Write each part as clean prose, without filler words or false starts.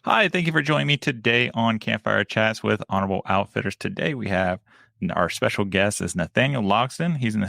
Hi, thank you for joining me today on Campfire Chats with Honorable Outfitters. Today we have our special guest is Nathanael Logsdon. He's an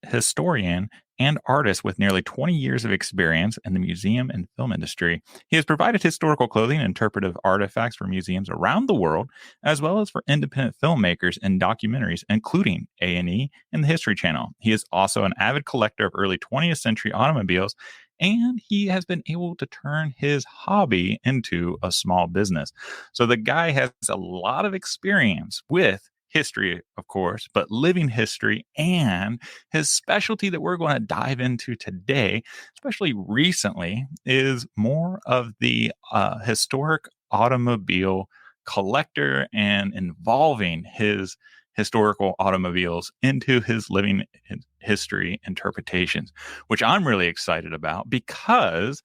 historian and artist with nearly 20 years of experience in the museum and film industry. He has provided historical clothing and interpretive artifacts for museums around the world, as well as for independent filmmakers and documentaries, including A&E and the History Channel. He is also an avid collector of early 20th century automobiles, and he has been able to turn his hobby into a small business. So the guy has a lot of experience with history, of course, but living history, and his specialty that we're going to dive into today, especially recently, is more of the historic automobile collector and involving his historical automobiles into his living history interpretations, which I'm really excited about because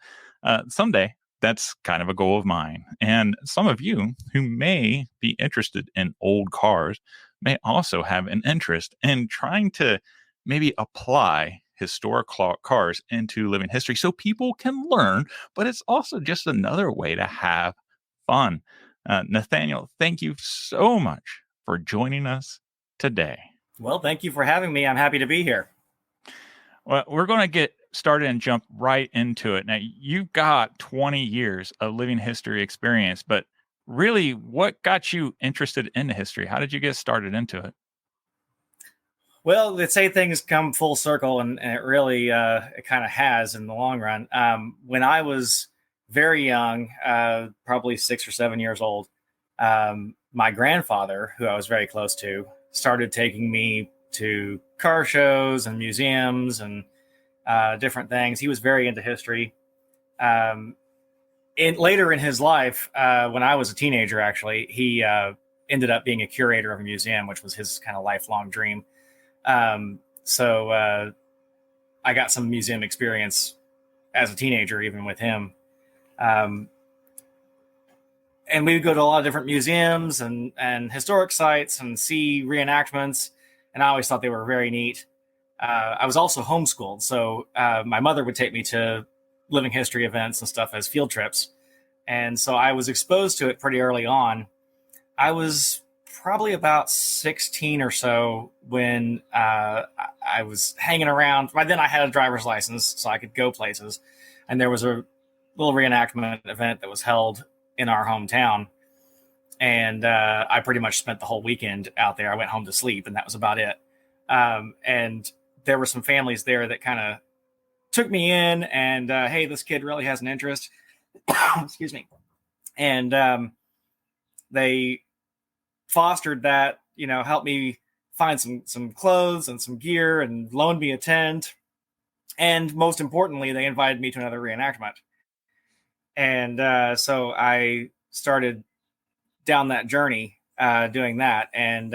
someday that's kind of a goal of mine. And some of you who may be interested in old cars may also have an interest in trying to maybe apply historic cars into living history so people can learn, but it's also just another way to have fun. Nathaniel, thank you so much for joining us today. Well, thank you for having me. I'm happy to be here. Well, we're going to get started and jump right into it. Now, you've got 20 years of living history experience, but really, what got you interested in the history? How did you get started into it? Well, let's say things come full circle, and it really it kind of has in the long run. When I was very young, probably 6 or 7 years old, my grandfather, who I was very close to, started taking me to car shows and museums and different things. He was very into history. Later in his life, when I was a teenager, actually, he ended up being a curator of a museum, which was his kind of lifelong dream. So I got some museum experience as a teenager, even with him. And we would go to a lot of different museums and historic sites and see reenactments. And I always thought they were very neat. I was also homeschooled. So my mother would take me to living history events and stuff as field trips. And so I was exposed to it pretty early on. I was probably about 16 or so when I was hanging around. By then I had a driver's license, so I could go places. And there was a little reenactment event that was held in our hometown. And I pretty much spent the whole weekend out there. I went home to sleep, and that was about it. And there were some families there that kind of took me in and, hey, this kid really has an interest. Excuse me. And they fostered that, helped me find some clothes and some gear and loaned me a tent. And most importantly, they invited me to another reenactment. And so I started down that journey doing that. And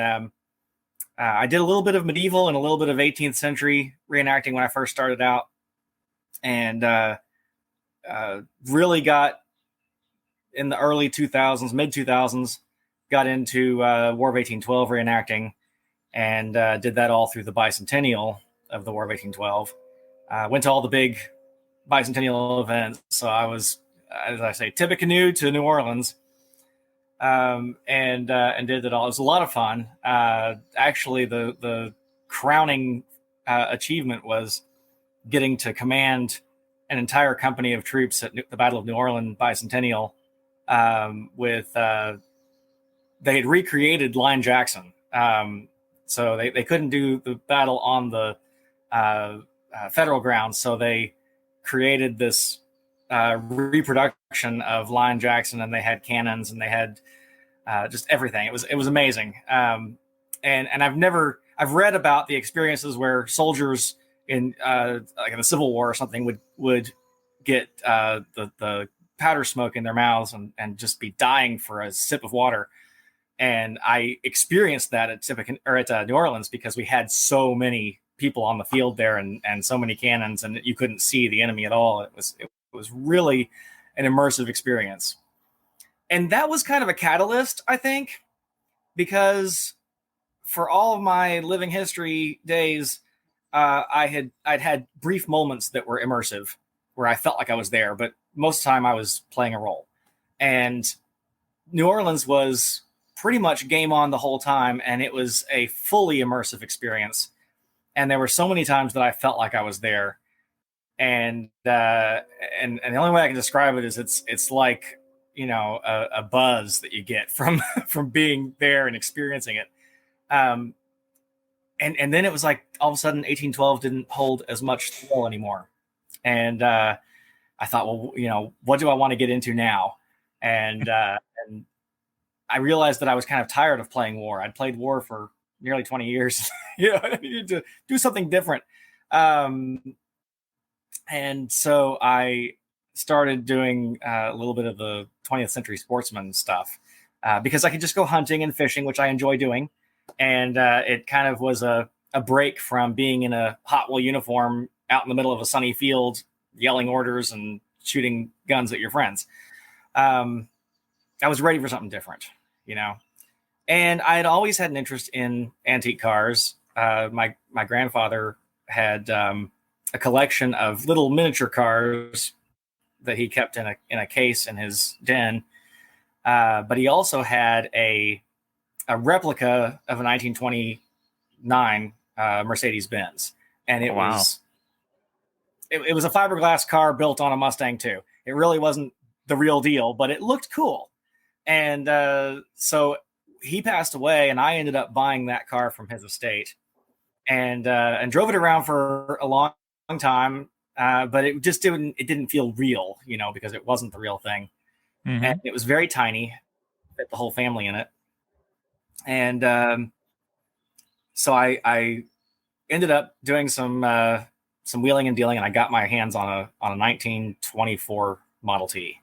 I did a little bit of medieval and a little bit of 18th century reenacting when I first started out. And really got in the early 2000s, mid 2000s, got into War of 1812 reenacting, and did that all through the bicentennial of the War of 1812. Went to all the big bicentennial events. So I was, as I say, Tippecanoe to New Orleans, and did it all. It was a lot of fun. Actually, the crowning achievement was getting to command an entire company of troops at the Battle of New Orleans bicentennial. With they had recreated Line Jackson, so they couldn't do the battle on the federal grounds, so they created this reproduction of Line Jackson, and they had cannons and they had just everything. It was amazing. And I've read about the experiences where soldiers in like in the Civil War or something would get the powder smoke in their mouths and just be dying for a sip of water. And I experienced that at New Orleans because we had so many people on the field there and so many cannons, and you couldn't see the enemy at all. It was really an immersive experience. And that was kind of a catalyst, I think, because for all of my living history days, I'd had brief moments that were immersive where I felt like I was there, but most of the time I was playing a role. And New Orleans was pretty much game on the whole time, and it was a fully immersive experience. And there were so many times that I felt like I was there. And the only way I can describe it is it's like, a buzz that you get from from being there and experiencing it. And then it was like all of a sudden 1812 didn't hold as much thrill anymore. And I thought, well, what do I want to get into now? And I realized that I was kind of tired of playing war. I'd played war for nearly 20 years. I needed to do something different. And so I started doing a little bit of the 20th century sportsman stuff because I could just go hunting and fishing, which I enjoy doing. And it kind of was a break from being in a hot wool uniform out in the middle of a sunny field, yelling orders and shooting guns at your friends. I was ready for something different, And I had always had an interest in antique cars. My grandfather had a collection of little miniature cars that he kept in a case in his den. But he also had a replica of a 1929 Mercedes Benz, and it was a fiberglass car built on a Mustang too. It really wasn't the real deal, but it looked cool. And so he passed away, and I ended up buying that car from his estate, and drove it around for a long time. But it just didn't feel real, because it wasn't the real thing. Mm-hmm. And it was very tiny, fit the whole family in it. And so I ended up doing some wheeling and dealing, and I got my hands on a 1924 Model T,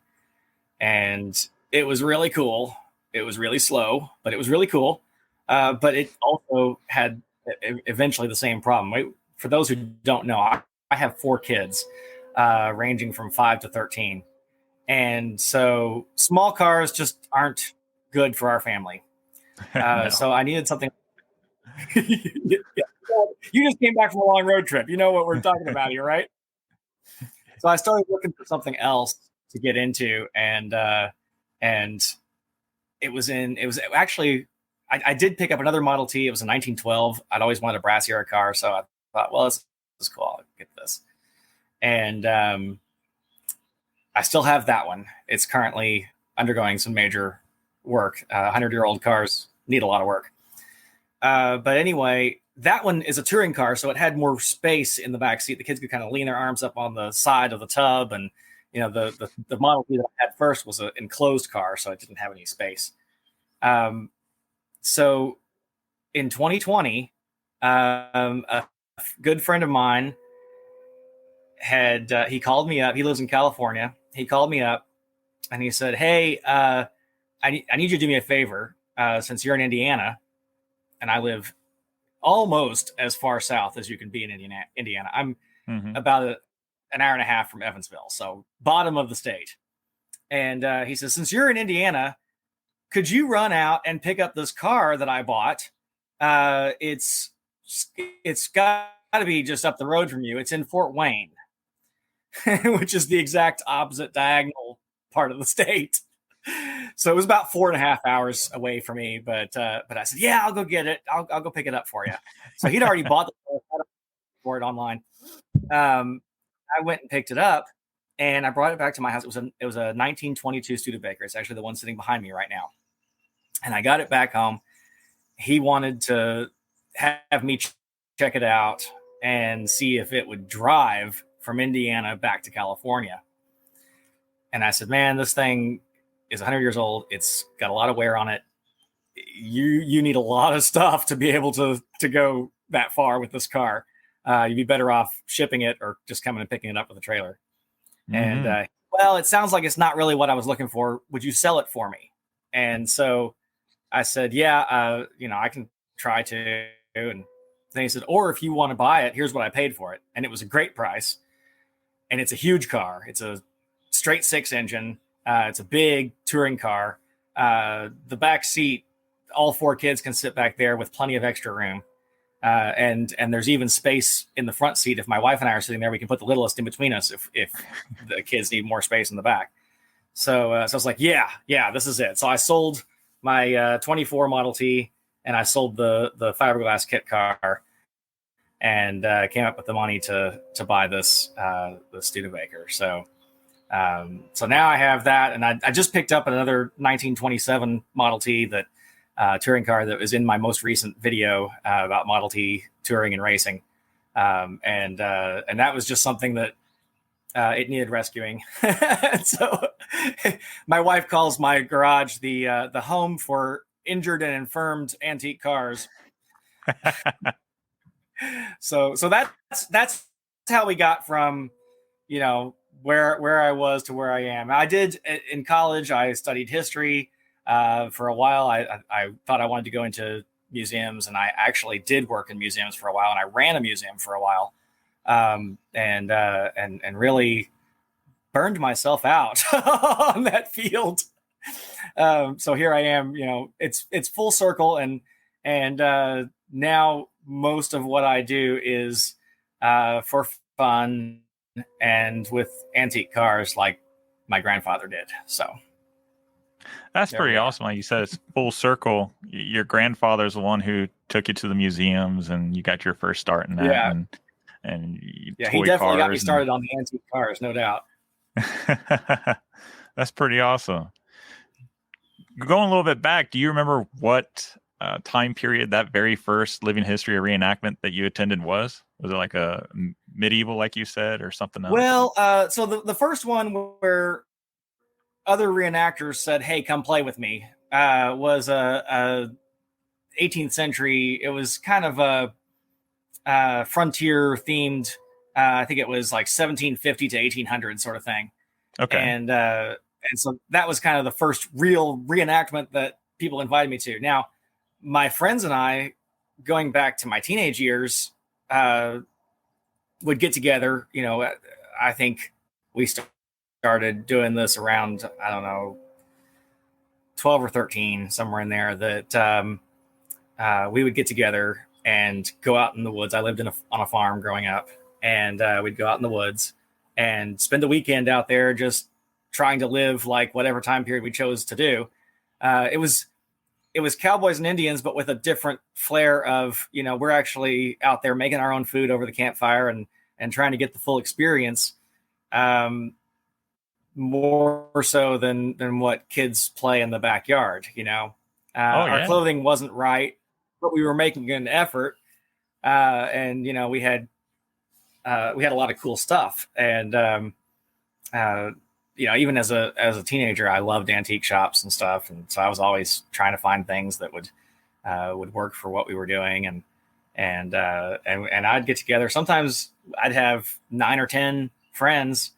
and it was really cool. It was really slow, but it was really cool. But it also had eventually the same problem. For those who don't know, I have 4 kids, ranging from 5 to 13. And so small cars just aren't good for our family. No. So I needed something. You just came back from a long road trip. You know what we're talking about here, right? So I started looking for something else to get into. And it was actually, I did pick up another Model T. It was a 1912. I'd always wanted a brass era car. So I thought, well, this is cool. I'll get this. And I still have that one. It's currently undergoing some major work. 100-year-old cars need a lot of work. But anyway, that one is a touring car, so it had more space in the back seat. The kids could kind of lean their arms up on the side of the tub, and the Model T that I had first was an enclosed car, so it didn't have any space. So in 2020, a good friend of mine he called me up. He lives in California. He called me up and he said, "Hey, I need you to do me a favor, since you're in Indiana and I live almost as far south as you can be in Indiana. I'm about an hour and a half from Evansville, so bottom of the state." And he says, "Since you're in Indiana, could you run out and pick up this car that I bought? It's got to be just up the road from you. It's in Fort Wayne," which is the exact opposite diagonal part of the state. So it was about 4.5 hours away from me, but I said, "Yeah, I'll go get it. I'll go pick it up for you." So he'd already bought the car for it online. I went and picked it up, and I brought it back to my house. It was a 1922 Studebaker. It's actually the one sitting behind me right now. And I got it back home. He wanted to have me check it out and see if it would drive from Indiana back to California. And I said, "Man, this thing is 100 years old. It's got a lot of wear on it. You need a lot of stuff to be able to go that far with this car. You'd be better off shipping it or just coming and picking it up with a trailer." Mm-hmm. And well, it sounds like it's not really what I was looking for. Would you sell it for me? And so I said, "Yeah, I can try to." And then he said, "Or if you want to buy it, here's what I paid for it." And it was a great price. And it's a huge car. It's a straight 6 engine. It's a big touring car. The back seat, all 4 kids can sit back there with plenty of extra room. And there's even space in the front seat. If my wife and I are sitting there, we can put the littlest in between us if the kids need more space in the back. So I was like, yeah, this is it. So I sold my 24 Model T, and I sold the fiberglass kit car, and came up with the money to buy this the Studebaker. So now I have that, and I just picked up another 1927 Model T, that touring car that was in my most recent video about Model T touring and racing, and that was just something that it needed rescuing. So my wife calls my garage the home for injured and infirmed antique cars. So that's how we got from, where I was to where I am. I did in college. I studied history for a while. I thought I wanted to go into museums, and I actually did work in museums for a while, and I ran a museum for a while, and really burned myself out on that field. So here I am. It's full circle, and now most of what I do is for fun and with antique cars, like my grandfather did. So that's pretty awesome. Like you said, it's full circle. Your grandfather's the one who took you to the museums, and you got your first start in that. Yeah. And yeah, he definitely got me started on the antique cars, no doubt. That's pretty awesome. Going a little bit back, do you remember what time period that very first Living History reenactment that you attended was? Was it like a medieval, like you said, or something else? Well, so the first one where other reenactors said, "Hey, come play with me," was a 18th century. It was kind of a frontier themed. I think it was like 1750 to 1800 sort of thing. Okay. And so that was kind of the first real reenactment that people invited me to. Now, my friends and I, going back to my teenage years, would get together. I think we started doing this around, I don't know, 12 or 13, somewhere in there, that we would get together and go out in the woods. I lived on a farm growing up, and we'd go out in the woods and spend the weekend out there just trying to live like whatever time period we chose to do. It was cowboys and Indians, but with a different flair of, we're actually out there making our own food over the campfire and trying to get the full experience. More so than what kids play in the backyard, Our clothing wasn't right, but we were making an effort. And, we had a lot of cool stuff. And, even as a teenager, I loved antique shops and stuff. And so I was always trying to find things that would work for what we were doing. And I'd get together. Sometimes I'd have 9 or 10 friends,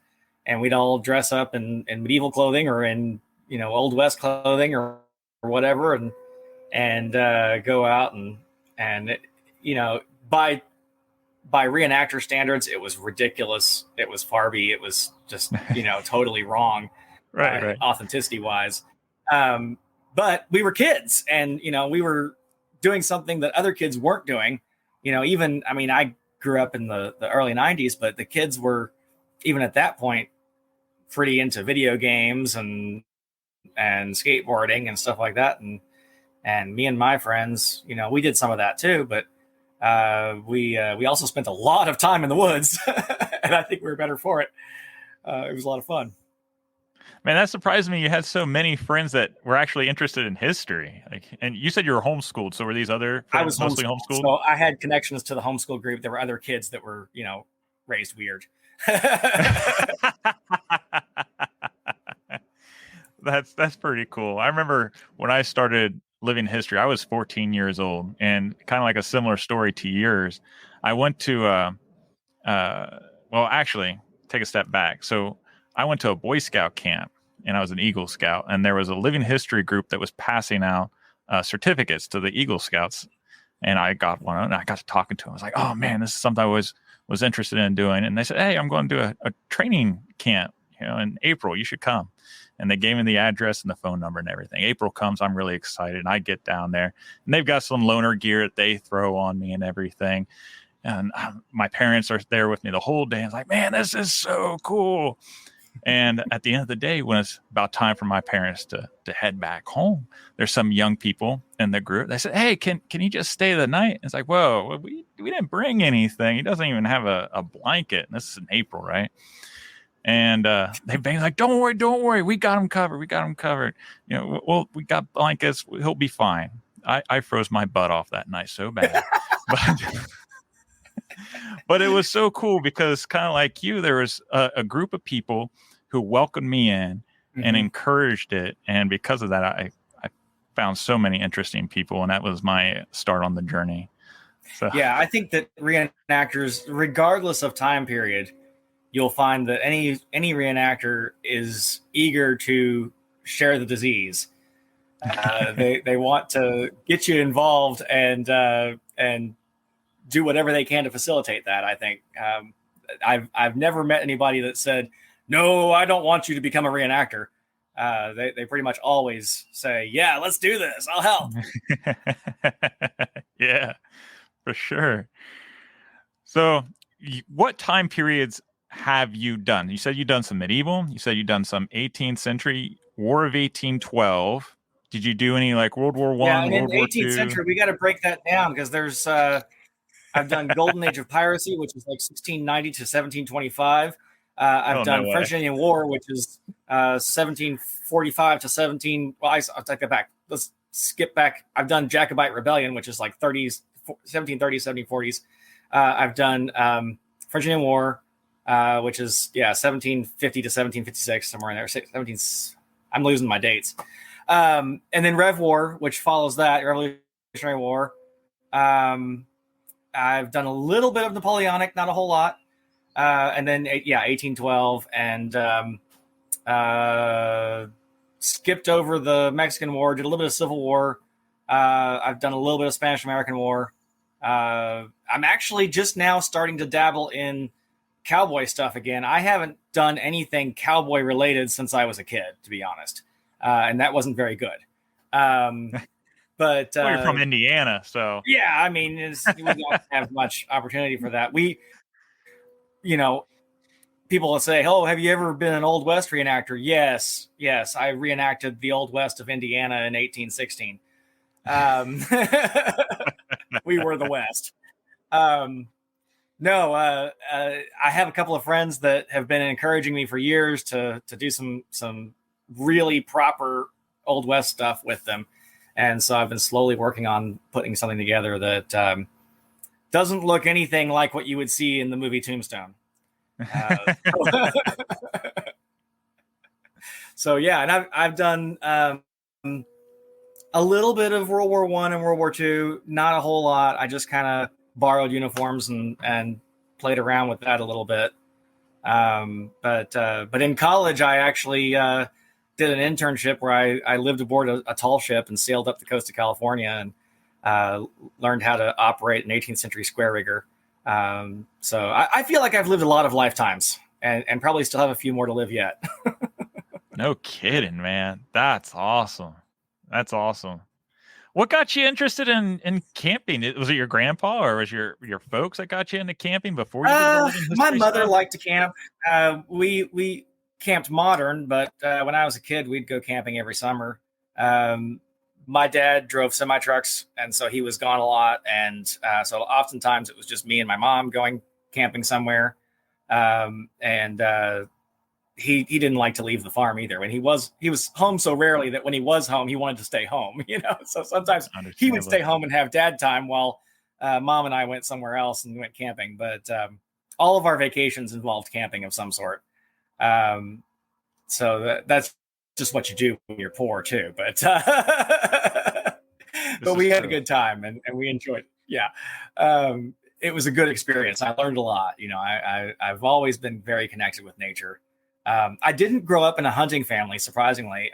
and we'd all dress up in medieval clothing or in, Old West clothing or whatever. And go out and by reenactor standards, it was ridiculous. It was farby. It was just, totally wrong, right. Authenticity wise. But we were kids, and, we were doing something that other kids weren't doing. I grew up in the early 90s, but the kids were, even at that point, pretty into video games and skateboarding and stuff like that. And me and my friends, we did some of that too, but we also spent a lot of time in the woods, and I think we were better for it. It was a lot of fun. Man, that surprised me. You had so many friends that were actually interested in history. And you said you were homeschooled. So were these other friends I was mostly homeschooled? So I had connections to the homeschool group. There were other kids that were, raised weird. That's pretty cool. I remember when I started Living History, I was 14 years old, and kind of like a similar story to yours. I went to actually take a step back. So I went to a Boy Scout camp, and I was an Eagle Scout, and there was a Living History group that was passing out certificates to the Eagle Scouts, and I got one, and I got to talking to them. I was like, oh man, this is something I was interested in doing. And they said, hey, I'm going to do a training camp, in April. You should come. And they gave me the address and the phone number and everything. April comes, I'm really excited. And I get down there, and they've got some loaner gear that they throw on me and everything. And my parents are there with me the whole day. I was like, man, this is so cool. And at the end of the day, when it's about time for my parents to head back home, there's some young people in the group. They said, "Hey, can you just stay the night?" It's like, whoa, we didn't bring anything. He doesn't even have a blanket. And this is in April, right? And they've been like, don't worry, we got him covered. You know, well, we got blankets. He'll be fine. I froze my butt off that night so bad, but but it was so cool because kind of like you, there was a group of people who welcomed me in and encouraged it, and because of that, I found so many interesting people, and that was my start on the journey. So yeah, I think that reenactors, regardless of time period, you'll find that any reenactor is eager to share the disease. They want to get you involved and do whatever they can to facilitate that. I think I've never met anybody that said, "No, I don't want you to become a reenactor." They pretty much always say, "Yeah, let's do this. I'll help." Yeah, for sure. So, what time periods have you done? You said you've done some medieval. You said you've done some 18th century, War of 1812. Did you do any like World War Yeah, One, and in World the War 18th Two? century, we got to break that down because there's I've done Golden Age of Piracy, which is like 1690 to 1725. I've done No French way. Indian War, which is 1745 to 17. Well, I'll take that back. Let's skip back. I've done Jacobite Rebellion, which is like 30s, 1730s, 1740s. I've done French Indian War, which is 1750 to 1756, somewhere in there. 17. I'm losing my dates. And then Rev War, which follows that, Revolutionary War. I've done a little bit of Napoleonic, not a whole lot. And then, 1812, and skipped over the Mexican War, did a little bit of Civil War. I've done a little bit of Spanish-American War. I'm actually just now starting to dabble in cowboy stuff again. I haven't done anything cowboy related since I was a kid, to be honest. And that wasn't very good. But Well, you're from Indiana, so yeah, I mean, we don't have much opportunity for that. People will say, "Oh, have you ever been an Old West reenactor?" Yes, I reenacted the Old West of Indiana in 1816. We were the West. No, I have a couple of friends that have been encouraging me for years to do some really proper Old West stuff with them. And so I've been slowly working on putting something together that doesn't look anything like what you would see in the movie Tombstone. So yeah, and I've done a little bit of World War I and World War II, not a whole lot. I just kind of borrowed uniforms and played around with that a little bit. But in college, I actually did an internship where I lived aboard a tall ship and sailed up the coast of California and learned how to operate an 18th century square rigger. So I feel like I've lived a lot of lifetimes and probably still have a few more to live yet. no kidding, man. That's awesome. That's awesome. What got you interested in camping? Was it your grandpa or was your folks that got you into camping before you did the living history My mother stuff? liked to camp. We camped modern, but when I was a kid, we'd go camping every summer. My dad drove semi trucks, and so he was gone a lot, and so oftentimes it was just me and my mom going camping somewhere. He didn't like to leave the farm either. When he was home so rarely that when he was home, he wanted to stay home. So sometimes he would stay home and have dad time while mom and I went somewhere else and went camping. But all of our vacations involved camping of some sort. So that's just what you do when you're poor too. But but we had a good time and we enjoyed it. Yeah. It was a good experience. I learned a lot. I've always been very connected with nature. I didn't grow up in a hunting family, surprisingly.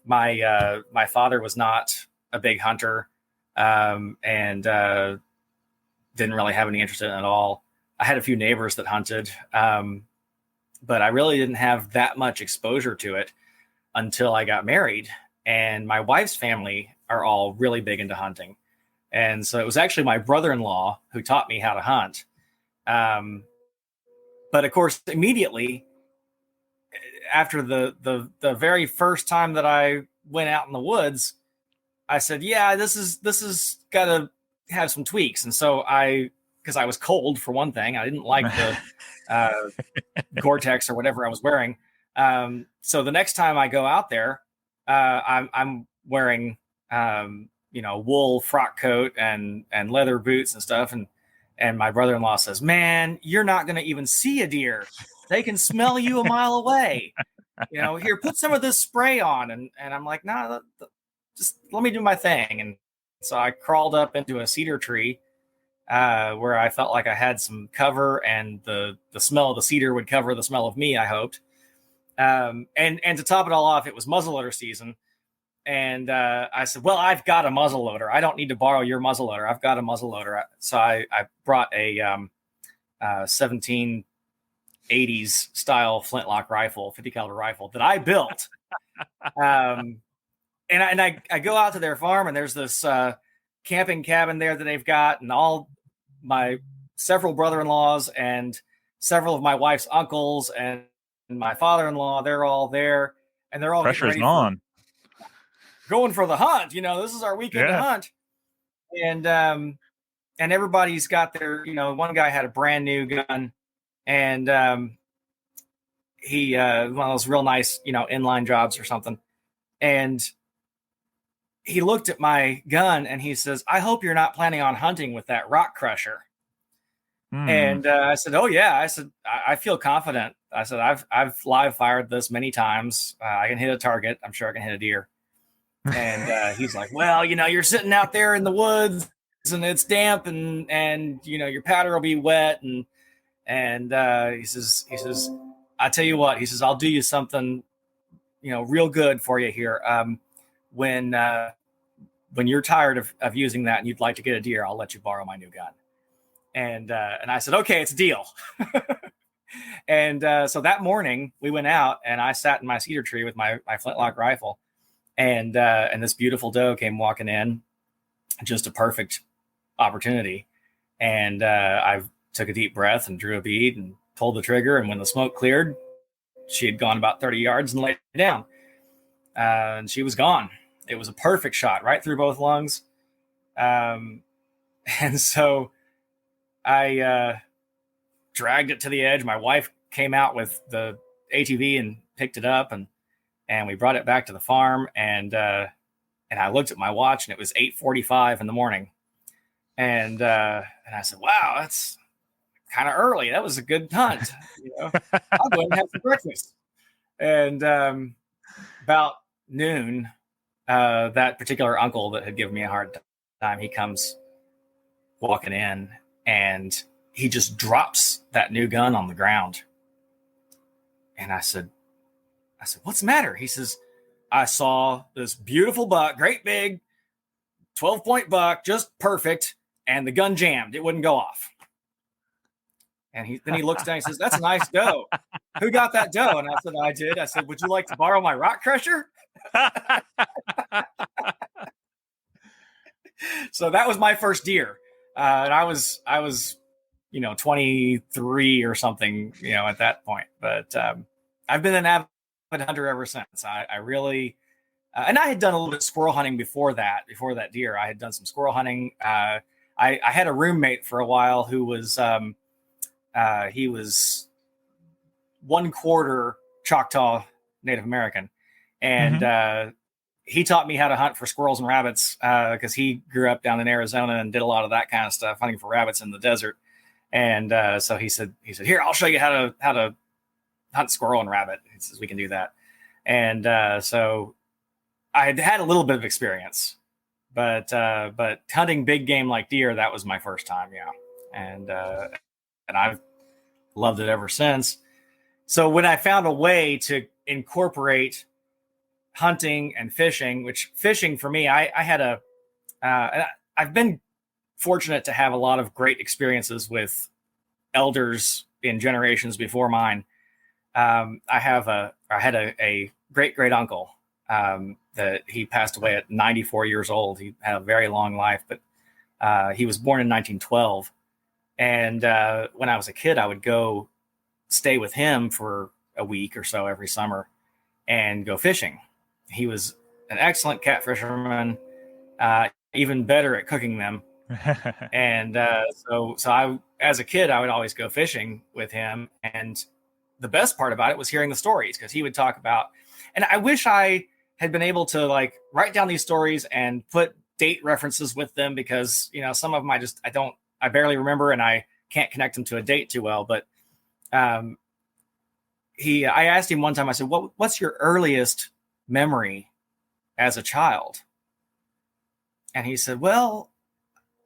My father was not a big hunter and didn't really have any interest in it at all. I had a few neighbors that hunted, but I really didn't have that much exposure to it until I got married. And my wife's family are all really big into hunting. And so it was actually my brother-in-law who taught me how to hunt. But of course, immediately, after the very first time that I went out in the woods, I said, yeah, this is got to have some tweaks. And so because I was cold for one thing, I didn't like the Gore-Tex or whatever I was wearing. So the next time I go out there, I'm wearing, wool frock coat and leather boots and stuff. And my brother-in-law says, man, you're not going to even see a deer. They can smell you a mile away. Here, put some of this spray on. And I'm like, nah, just let me do my thing. And so I crawled up into a cedar tree where I felt like I had some cover, and the smell of the cedar would cover the smell of me, I hoped. And to top it all off, it was muzzleloader season. And I said, well, I've got a muzzleloader. I don't need to borrow your muzzleloader. I've got a muzzleloader. So I brought a 1780s style flintlock rifle, 50 caliber rifle that I built. And I go out to their farm, and there's this camping cabin there that they've got, and all my several brother-in-laws and several of my wife's uncles and my father-in-law, they're all there, and they're all pressure's on. Going for the hunt. This is our weekend to hunt. And everybody's got their, one guy had a brand new gun, and he one of those real nice, inline jobs or something. And he looked at my gun and he says, I hope you're not planning on hunting with that rock crusher. And I said, oh yeah. I said, I feel confident. I said, I've live fired this many times. I can hit a target. I'm sure I can hit a deer. And he's like, well, you're sitting out there in the woods and it's damp, and your powder will be wet. And he says, I tell you what, he says, I'll do you something, real good for you here. When you're tired of using that and you'd like to get a deer, I'll let you borrow my new gun. And I said, okay, it's a deal. And so that morning we went out, and I sat in my cedar tree with my flintlock rifle, and this beautiful doe came walking in, just a perfect opportunity. And I took a deep breath and drew a bead and pulled the trigger. And when the smoke cleared, she had gone about 30 yards and laid down. And she was gone. It was a perfect shot right through both lungs. And so I dragged it to the edge. My wife came out with the ATV and picked it up, and we brought it back to the farm. And I looked at my watch, and it was 8:45 in the morning. And I said, wow, that's kind of early. That was a good hunt. I'll go ahead and have some breakfast. And about noon, that particular uncle that had given me a hard time, he comes walking in, and he just drops that new gun on the ground. And I said, what's the matter? He says, I saw this beautiful buck, great big 12-point buck, just perfect, and the gun jammed. It wouldn't go off. And then he looks down and he says, that's a nice doe. Who got that doe? And I said, I did. I said, would you like to borrow my rock crusher? So that was my first deer. And I was 23 or something, at that point. But I've been an avid hunter ever since. I really, and I had done a little bit of squirrel hunting before that deer. I had done some squirrel hunting. I had a roommate for a while who was, he was 1/4 Choctaw Native American. And he taught me how to hunt for squirrels and rabbits because he grew up down in Arizona and did a lot of that kind of stuff, hunting for rabbits in the desert. And so he said, here, I'll show you how to hunt squirrel and rabbit. He says, we can do that. And so I had a little bit of experience, but hunting big game like deer, that was my first time. Yeah. And I've loved it ever since. So when I found a way to incorporate hunting and fishing, which fishing for me, I had I've been fortunate to have a lot of great experiences with elders in generations before mine. I had a great uncle that he passed away at 94 years old. He had a very long life, but he was born in 1912. And when I was a kid, I would go stay with him for a week or so every summer and go fishing. He was an excellent catfisherman, even better at cooking them. And so I, as a kid, I would always go fishing with him. And the best part about it was hearing the stories, because he would talk about, and I wish I had been able to like write down these stories and put date references with them, because, you know, some of them I barely remember, and I can't connect them to a date too well. But I asked him one time, I said, what's your earliest memory as a child? And he said, well,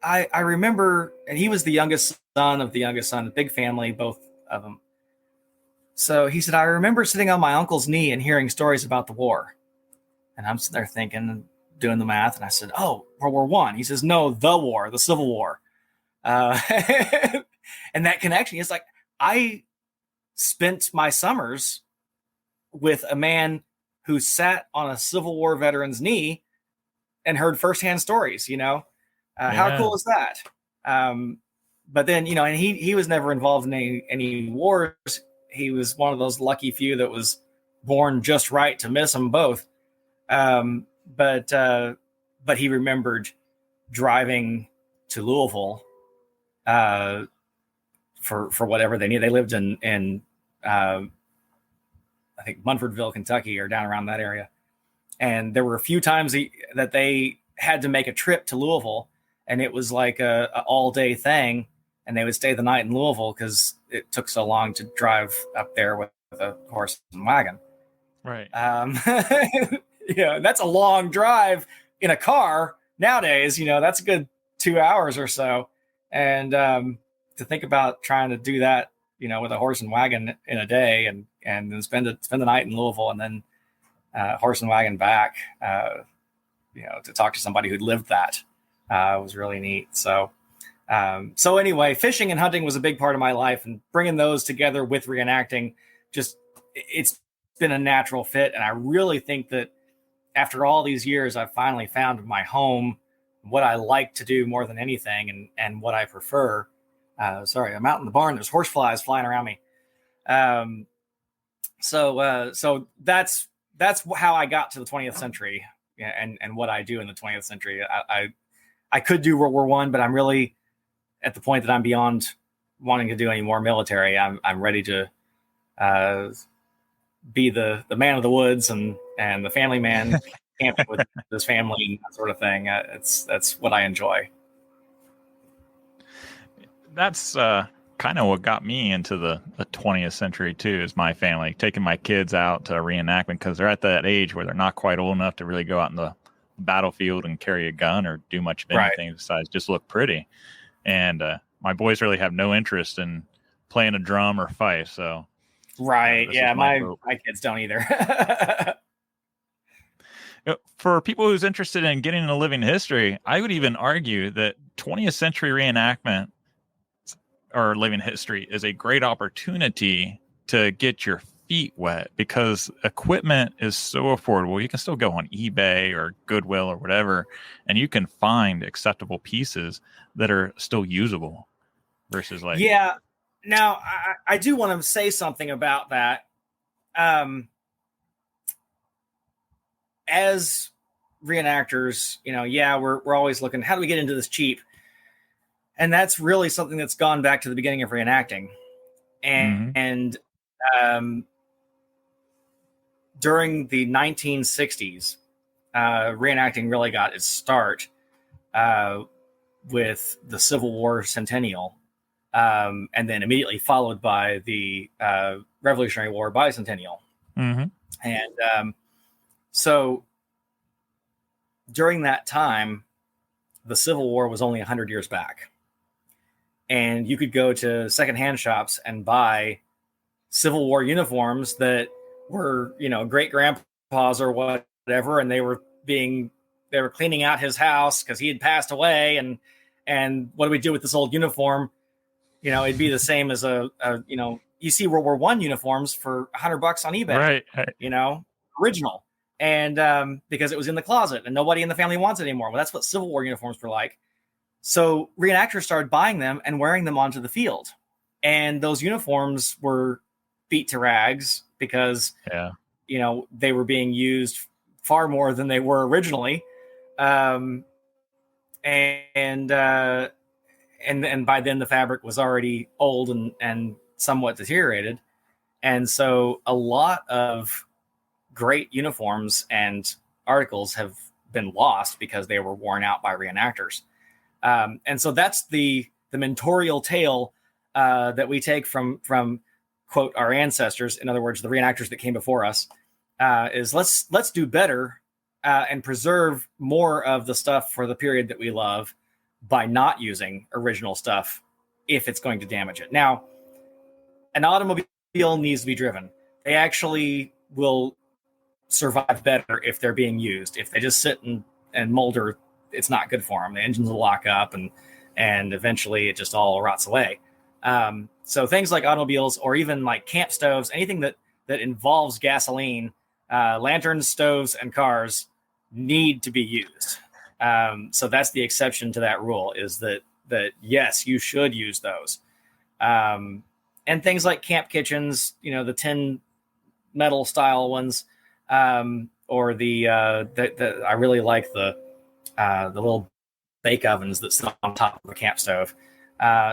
I remember, and he was the youngest son, big family, both of them. So he said, I remember sitting on my uncle's knee and hearing stories about the war. And I'm sitting there thinking, doing the math. And I said, oh, World War I. He says, no, the war, the Civil War. And that connection is like, I spent my summers with a man who sat on a Civil War veteran's knee and heard firsthand stories, you know. How cool is that? But then, you know, and he was never involved in any wars. He was one of those lucky few that was born just right to miss them both. But he remembered driving to Louisville for whatever they needed. They lived in I think Munfordville, Kentucky, or down around that area. And there were a few times that they had to make a trip to Louisville, and it was like a all day thing. And they would stay the night in Louisville because it took so long to drive up there with a horse and wagon. Right. Yeah, that's a long drive in a car nowadays. You know, that's a good 2 hours or so. And to think about trying to do that, you know, with a horse and wagon in a day, and then spend the night in Louisville, and then horse and wagon back, you know, to talk to somebody who'd lived that was really neat. So anyway, fishing and hunting was a big part of my life, and bringing those together with reenacting, it's been a natural fit. And I really think that after all these years, I've finally found my home, what I like to do more than anything, and what I prefer. Sorry, I'm out in the barn. There's horseflies flying around me. So that's how I got to the 20th century, and what I do in the 20th century. I could do World War I, but I'm really at the point that I'm beyond wanting to do any more military. I'm ready to be the man of the woods and the family man, camping with his family and that sort of thing. That's what I enjoy. That's kind of what got me into the 20th century too, is my family taking my kids out to reenactment, because they're at that age where they're not quite old enough to really go out in the battlefield and carry a gun or do much of anything besides just look pretty. And my boys really have no interest in playing a drum or fife. So yeah, my kids don't either. For people who's interested in getting into living history, I would even argue that 20th century reenactment or living history is a great opportunity to get your feet wet, because equipment is so affordable. You can still go on eBay or Goodwill or whatever, and you can find acceptable pieces that are still usable versus like. Yeah. Now I do want to say something about that. As reenactors, you know, we're always looking, how do we get into this cheap? And that's really something that's gone back to the beginning of reenacting. And during the 1960s, reenacting really got its start with the Civil War centennial, and then immediately followed by the Revolutionary War bicentennial. And so during that time, the Civil War was only 100 years back. And you could go to secondhand shops and buy Civil War uniforms that were, you know, great grandpa's or whatever, and they were cleaning out his house because he had passed away, and what do we do with this old uniform? You know, it'd be the same as a you know, you see World War I uniforms for $100 on eBay, right? You know, original, and because it was in the closet and nobody in the family wants it anymore. Well, that's what Civil War uniforms were like. So reenactors started buying them and wearing them onto the field, and those uniforms were beat to rags because Yeah. they were being used far more than they were originally, um, and by then the fabric was already old and somewhat deteriorated, and so a lot of great uniforms and articles have been lost because they were worn out by reenactors. And so that's the mentorial tale that we take from quote our ancestors. In other words, the reenactors that came before us, is let's do better and preserve more of the stuff for the period that we love by not using original stuff if it's going to damage it. Now, an automobile needs to be driven. They actually will survive better if they're being used. If they just sit and molder, it's not good for them. The engines will lock up and eventually it just all rots away. So things like automobiles or even like camp stoves, anything that involves gasoline, lanterns, stoves, and cars need to be used. So that's the exception to that rule, is that yes, you should use those. And things like camp kitchens, the tin metal style ones, or I really like the little bake ovens that sit on top of a camp stove.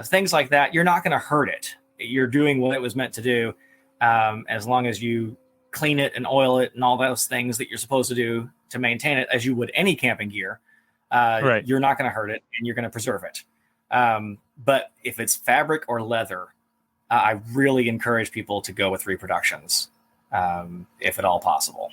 Things like that, you're not going to hurt it. You're doing what it was meant to do, as long as you clean it and oil it and all those things that you're supposed to do to maintain it, as you would any camping gear. Right. You're not going to hurt it, and you're going to preserve it. But if it's fabric or leather, I really encourage people to go with reproductions, if at all possible.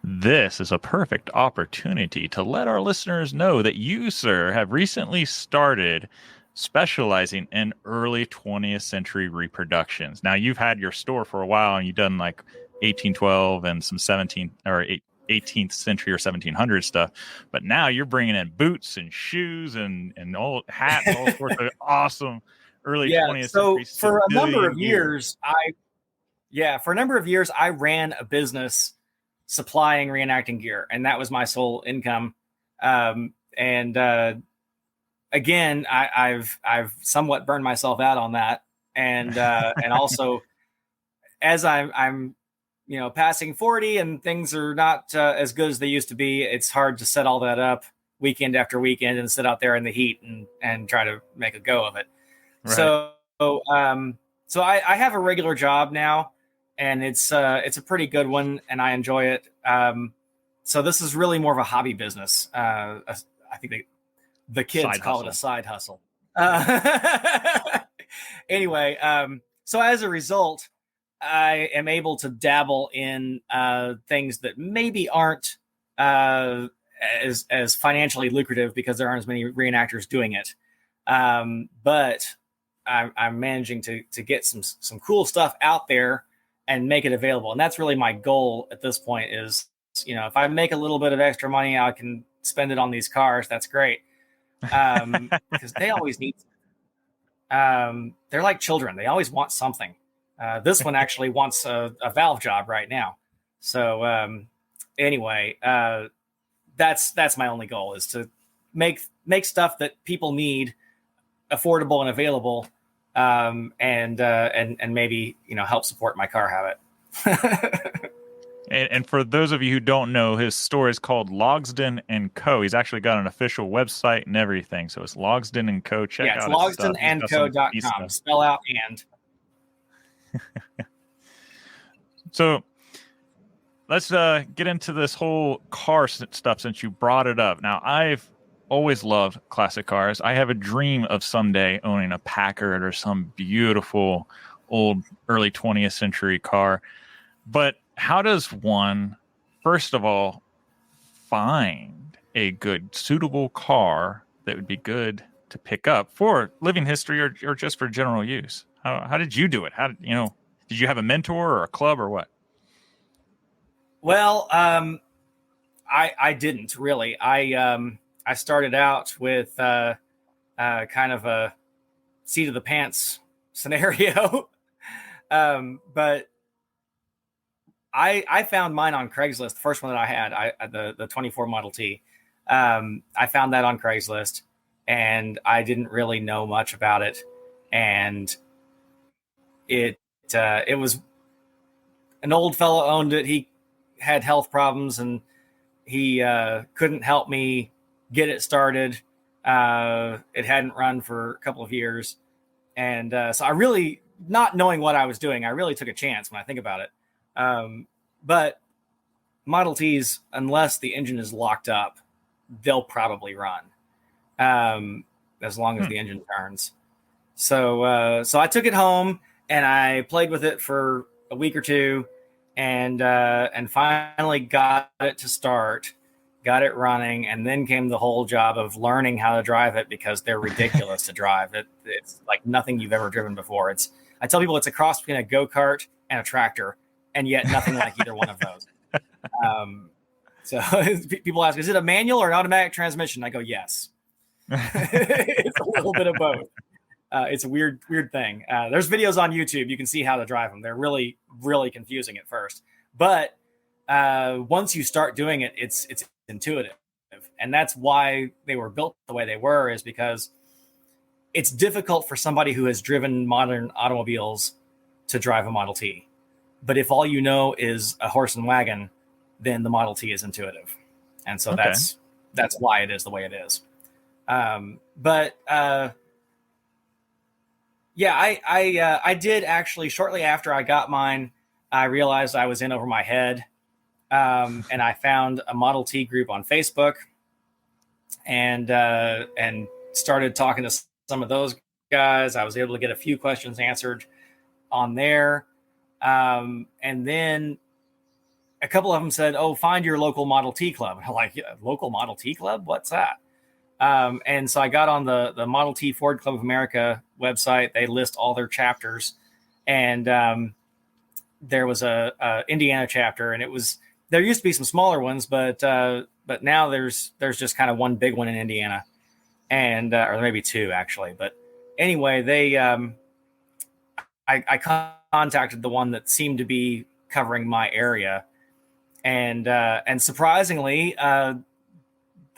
This is a perfect opportunity to let our listeners know that you, sir, have recently started specializing in early 20th century reproductions. Now, you've had your store for a while, and you've done like 1812 and some 18th century or 1700 stuff, but now you're bringing in boots and shoes and old hats, all sorts of awesome early 20th century. So for a number of years, I ran a business supplying reenacting gear, and that was my sole income. Again, I've somewhat burned myself out on that, and also as I'm passing 40 and things are not as good as they used to be, it's hard to set all that up weekend after weekend and sit out there in the heat and try to make a go of it. Right. So I have a regular job now, and it's a pretty good one, and I enjoy it. So this is really more of a hobby business. I think the kids call it a side hustle. Anyway, so as a result, I am able to dabble in things that maybe aren't as financially lucrative because there aren't as many reenactors doing it. But I'm managing to get some cool stuff out there and make it available. And that's really my goal at this point is, if I make a little bit of extra money, I can spend it on these cars. That's great. Because they always need, they're like children. They always want something. This one actually wants a valve job right now. So anyway, that's my only goal, is to make stuff that people need affordable and available, and maybe help support my car habit. And for those of you who don't know, his store is called Logsdon and Co. He's actually got an official website and everything. So it's Logsdon and Co. Check out his stuff. Logsdonandco.com. Spell out and. So let's get into this whole car stuff since you brought it up. Now, I've always loved classic cars. I have a dream of someday owning a Packard or some beautiful old early 20th century car. But how does one, first of all, find a good, suitable car that would be good to pick up for living history or just for general use? How did you do it? Did you have a mentor or a club or what? Well, I didn't really. I started out with kind of a seat of the pants scenario, but I found mine on Craigslist. The first one that I had, the 24 Model T. I found that on Craigslist, and I didn't really know much about it, and it it was an old fellow owned it. He had health problems and he couldn't help me get it started. It hadn't run for a couple of years. And so I really, not knowing what I was doing, I really took a chance when I think about it. But Model Ts, unless the engine is locked up, they'll probably run as long as the engine turns. So I took it home and I played with it for a week or two and finally got it to start, got it running, and then came the whole job of learning how to drive it because they're ridiculous to drive. It's like nothing you've ever driven before. I tell people it's a cross between a go-kart and a tractor, and yet nothing like either one of those. So people ask, is it a manual or an automatic transmission? I go, yes. It's a little bit of both. It's a weird thing. There's videos on YouTube. You can see how to drive them. They're really, really confusing at first. But once you start doing it, it's intuitive. And that's why they were built the way they were, is because it's difficult for somebody who has driven modern automobiles to drive a Model T. But if all you know is a horse and wagon, then the Model T is intuitive. And so that's why it is the way it is. I did actually, shortly after I got mine, I realized I was in over my head. And I found a Model T group on Facebook and started talking to some of those guys. I was able to get a few questions answered on there. And then a couple of them said, "Oh, find your local Model T club." And I'm like, yeah, local Model T club? What's that? And so I got on the Model T Ford Club of America website. They list all their chapters, and there was a Indiana chapter, and there used to be some smaller ones, but now there's just kind of one big one in Indiana, and or maybe two actually. But anyway, I contacted the one that seemed to be covering my area, and surprisingly,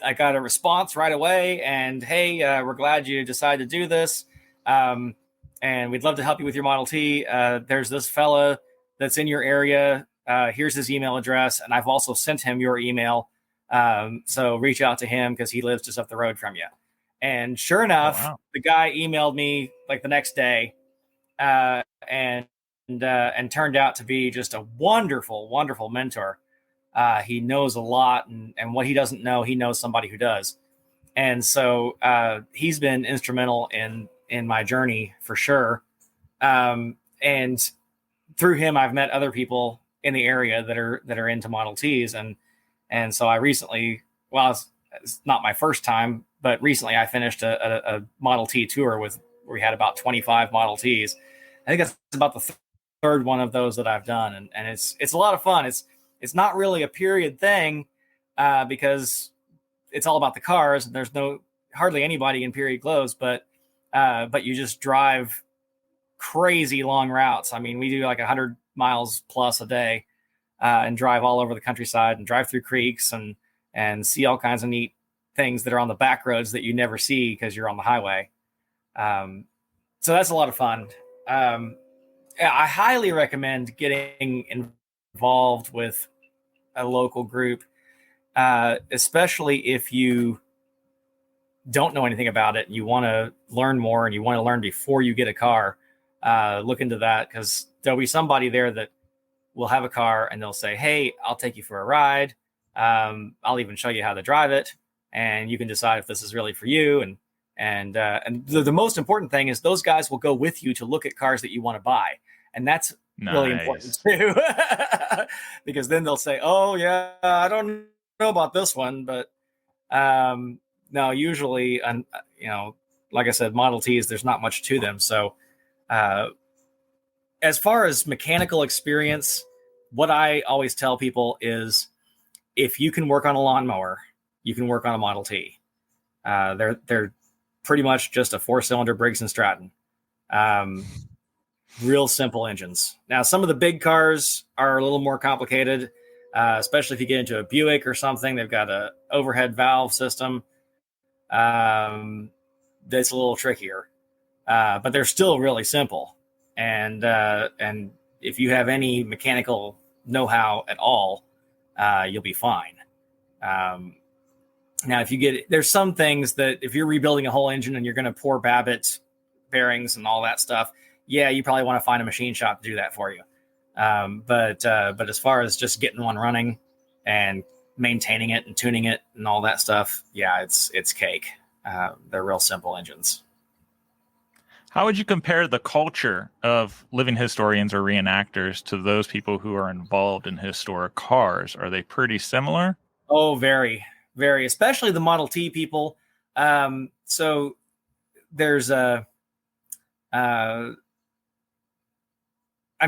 I got a response right away. And hey, we're glad you decided to do this, and we'd love to help you with your Model T. There's this fella that's in your area. Here's his email address, and I've also sent him your email. So reach out to him because he lives just up the road from you. And sure enough, The guy emailed me like the next day, and turned out to be just a wonderful, wonderful mentor. He knows a lot, and what he doesn't know, he knows somebody who does. And so he's been instrumental in my journey for sure. And through him, I've met other people in the area that are into Model Ts. And so I recently, well, it's not my first time, but recently I finished a Model T tour where we had about 25 Model Ts. I think that's about the third one of those that I've done. And it's a lot of fun. It's not really a period thing because it's all about the cars. And there's hardly anybody in period clothes, but you just drive crazy long routes. I mean, we do like 100 miles plus a day and drive all over the countryside and drive through creeks and see all kinds of neat things that are on the back roads that you never see because you're on the highway. So that's a lot of fun. I highly recommend getting involved with a local group, especially if you don't know anything about it and you want to learn more and you want to learn before you get a car. Look into that, because there'll be somebody there that will have a car and they'll say, "Hey, I'll take you for a ride. I'll even show you how to drive it, and you can decide if this is really for you." And the most important thing is those guys will go with you to look at cars that you want to buy, and that's really important too, because then they'll say, "Oh yeah, I don't know about this one," but no, usually, like I said, Model Ts, there's not much to them, so. As far as mechanical experience, what I always tell people is if you can work on a lawnmower, you can work on a Model T. They're pretty much just a 4-cylinder Briggs & Stratton. Real simple engines. Now, some of the big cars are a little more complicated, especially if you get into a Buick or something. They've got a overhead valve system. That's a little trickier. But they're still really simple. and if you have any mechanical know-how at all, you'll be fine. Now, there's some things that if you're rebuilding a whole engine and you're going to pour Babbitt bearings and all that stuff, yeah, you probably want to find a machine shop to do that for you. But as far as just getting one running and maintaining it and tuning it and all that stuff, yeah, it's cake. They're real simple engines. How would you compare the culture of living historians or reenactors to those people who are involved in historic cars? Are they pretty similar? Oh, very, very, especially the Model T people. So there's I'm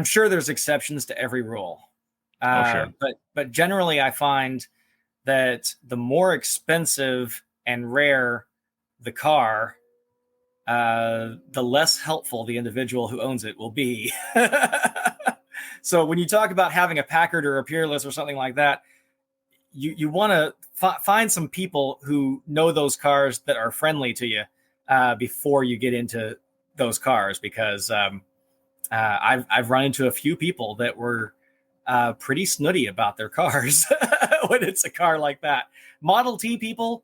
sure there's exceptions to every rule. Sure. But generally I find that the more expensive and rare the car, the less helpful the individual who owns it will be. So when you talk about having a Packard or a Peerless or something like that, you want to find some people who know those cars that are friendly to you before you get into those cars, because I've run into a few people that were pretty snooty about their cars when it's a car like that. Model T people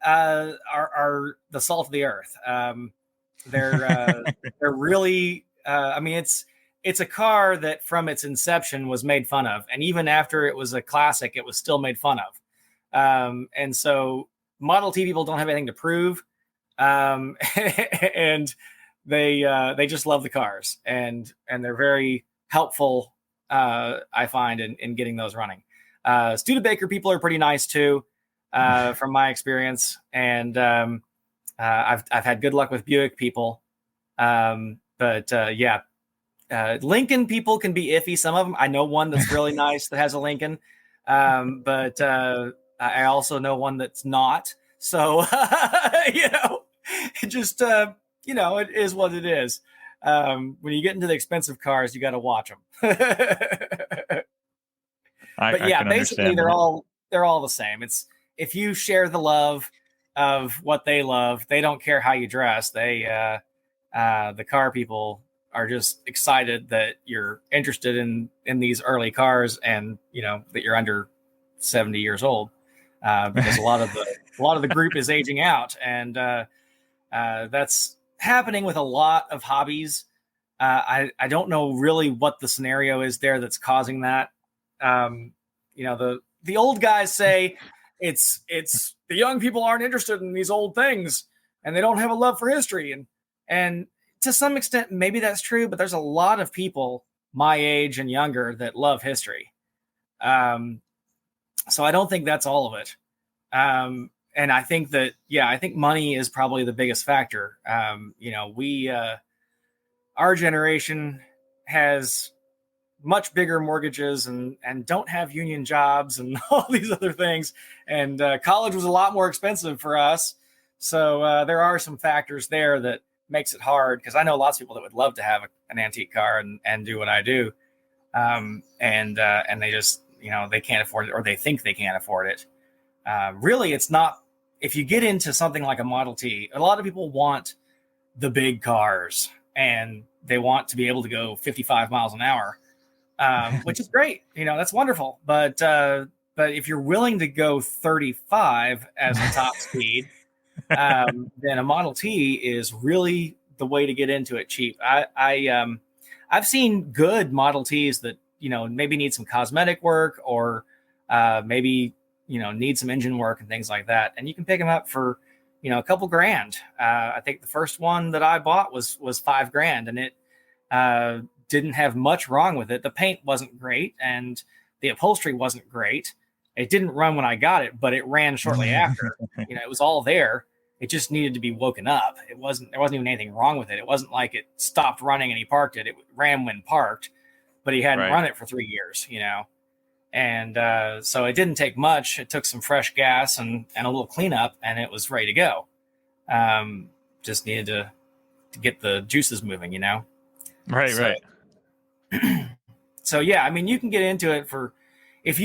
are the salt of the earth. They're really. I mean, it's a car that from its inception was made fun of, and even after it was a classic, it was still made fun of. And so Model T people don't have anything to prove, and they just love the cars, and they're very helpful. I find in getting those running. Studebaker people are pretty nice too, from my experience, and I've had good luck with Buick people, but Lincoln people can be iffy. Some of them, I know one that's really nice that has a Lincoln, but I also know one that's not. So just it is what it is. When you get into the expensive cars, you got to watch them. But yeah, basically they're all the same. It's if you share the love of what they love, they don't care how you dress. The car people are just excited that you're interested in these early cars, and that you're under 70 years old, because a lot of the group is aging out, and that's happening with a lot of hobbies. I don't know really what the scenario is there that's causing that. The old guys say it's the young people aren't interested in these old things and they don't have a love for history, and to some extent maybe that's true, but there's a lot of people my age and younger that love history. So I don't think that's all of it. And I think that, I think money is probably the biggest factor. Our generation has much bigger mortgages and don't have union jobs and all these other things. And college was a lot more expensive for us. So there are some factors there that makes it hard, because I know lots of people that would love to have an antique car and do what I do. And they just, they can't afford it, or they think they can't afford it. Really, it's not. If you get into something like a Model T, a lot of people want the big cars and they want to be able to go 55 miles an hour, which is great. That's wonderful. But if you're willing to go 35 as the top speed, then a Model T is really the way to get into it cheap. I've seen good Model Ts that, maybe need some cosmetic work, or maybe, need some engine work and things like that. And you can pick them up for, a couple grand. I think the first one that I bought was $5,000, and it didn't have much wrong with it. The paint wasn't great and the upholstery wasn't great. It didn't run when I got it, but it ran shortly after. It was all there. It just needed to be woken up. There wasn't even anything wrong with it. It wasn't like it stopped running and he parked it. It ran when parked, but he hadn't run it for 3 years, And so it didn't take much. It took some fresh gas and a little cleanup, and it was ready to go. Just needed to get the juices moving, Right. So yeah, I mean, you can get into it for if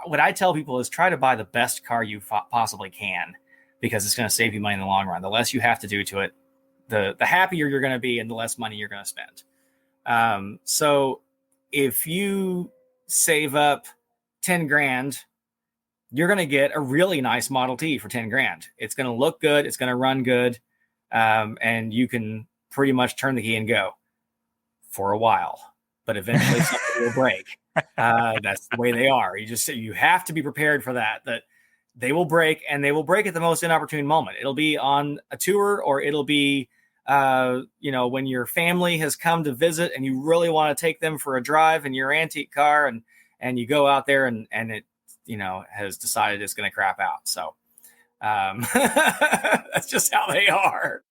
what I tell people is try to buy the best car you possibly can, because it's going to save you money in the long run. The less you have to do to it, the happier you're going to be and the less money you're going to spend. So if you save up 10 grand, you're going to get a really nice Model T for 10 grand. It's going to look good. It's going to run good. And you can pretty much turn the key and go for a while, but eventually something will break. That's the way they are. You have to be prepared for that they will break, and they will break at the most inopportune moment. It'll be on a tour, or it'll be, when your family has come to visit and you really want to take them for a drive in your antique car, and you go out there and it, has decided it's going to crap out. So that's just how they are.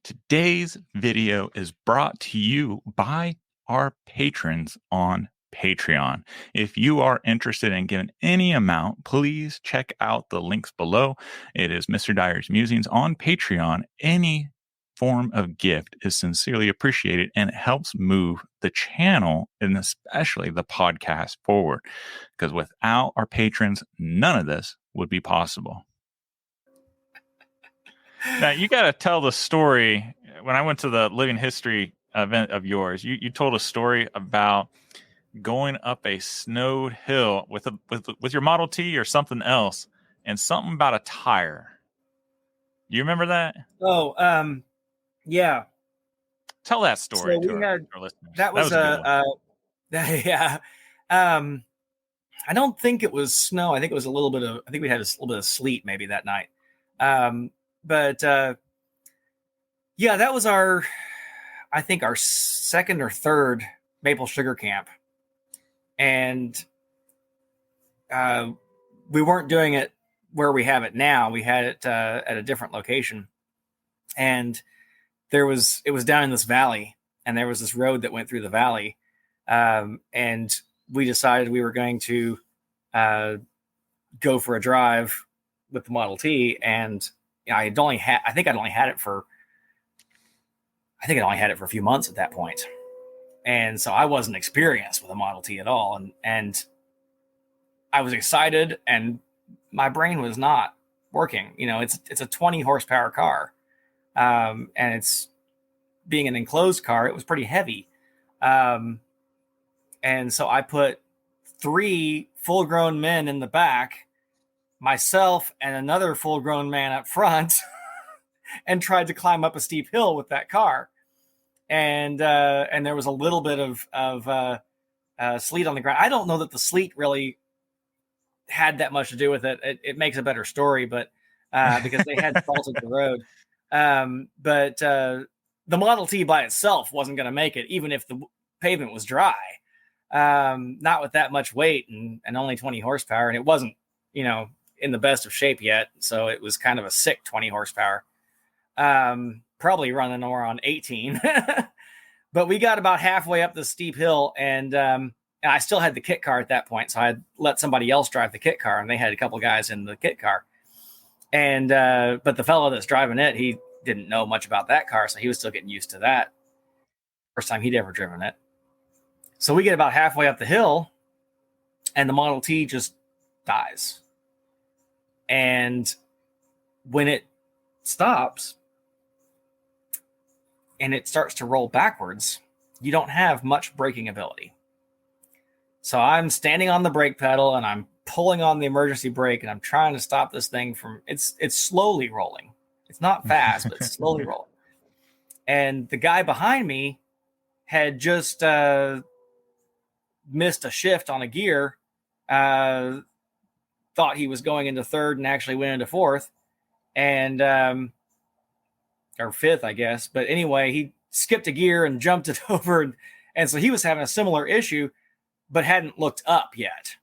Today's video is brought to you by our patrons on Patreon. If you are interested in giving any amount, please check out the links below. It is Mr. Dyer's Musings on Patreon. Any form of gift is sincerely appreciated, and it helps move the channel and especially the podcast forward, because without our patrons, none of this would be possible. Now, you got to tell the story. When I went to the Living History event of yours, you told a story about going up a snowed hill with your Model T or something else, and something about a tire. You remember that? Oh, yeah. Tell that story so to our listeners. That was a yeah. I don't think it was snow. I think it was I think we had a little bit of sleet maybe that night. But yeah, that was our second or third maple sugar camp. And we weren't doing it where we have it now. We had it at a different location. And it was down in this valley, and there was this road that went through the valley. And we decided we were going to go for a drive with the Model T. And I think I'd only had it for a few months at that point. And so I wasn't experienced with a Model T at all. And I was excited, and my brain was not working. It's a 20 horsepower car. And it's being an enclosed car, it was pretty heavy. And so I put 3 full-grown men in the back, myself and another full-grown man up front, and tried to climb up a steep hill with that car. And there was a little bit of sleet on the ground. I don't know that the sleet really had that much to do with it. It makes a better story, but because they had salted the road. But the Model T by itself wasn't going to make it, even if the pavement was dry. Not with that much weight and only 20 horsepower. And it wasn't, in the best of shape yet. So it was kind of a sick 20 horsepower. Probably running more on 18. But we got about halfway up the steep hill, and I still had the kit car at that point. So I had let somebody else drive the kit car, and they had a couple guys in the kit car. And but the fellow that's driving it, he didn't know much about that car, so he was still getting used to that. First time he'd ever driven it. So we get about halfway up the hill, and the Model T just dies. And when it stops and it starts to roll backwards, you don't have much braking ability. So I'm standing on the brake pedal, and I'm pulling on the emergency brake, and I'm trying to stop this thing from, it's slowly rolling. It's not fast, but it's slowly rolling. And the guy behind me had just missed a shift on a gear, thought he was going into third and actually went into fourth, and or fifth, I guess. But anyway, he skipped a gear and jumped it over. And so he was having a similar issue, but hadn't looked up yet.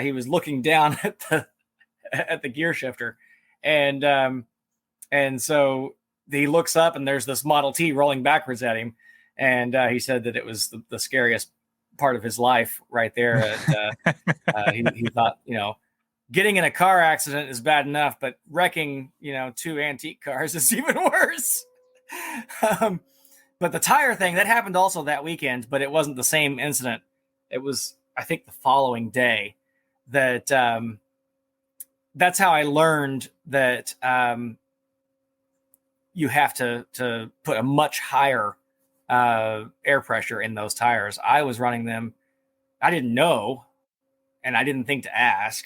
He was looking down at the gear shifter. And so he looks up, and there's this Model T rolling backwards at him. And he said that it was the scariest part of his life right there. He thought, getting in a car accident is bad enough, but wrecking, 2 antique cars is even worse. But the tire thing, that happened also that weekend, but it wasn't the same incident. It was, I think, the following day that that's how I learned that you have to put a much higher air pressure in those tires. I was running them. I didn't know, and I didn't think to ask.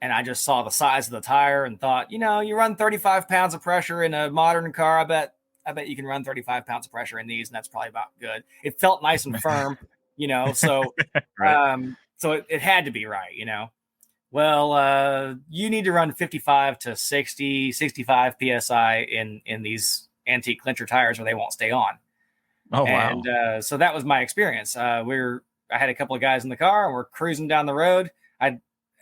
And I just saw the size of the tire and thought, you run 35 pounds of pressure in a modern car. I bet you can run 35 pounds of pressure in these, and that's probably about good. It felt nice and firm, so Right. so it had to be right, Well, you need to run 55 to 60, 65 psi in these antique clincher tires, or they won't stay on. Oh, And wow. so that was my experience. I had a couple of guys in the car, and we're cruising down the road.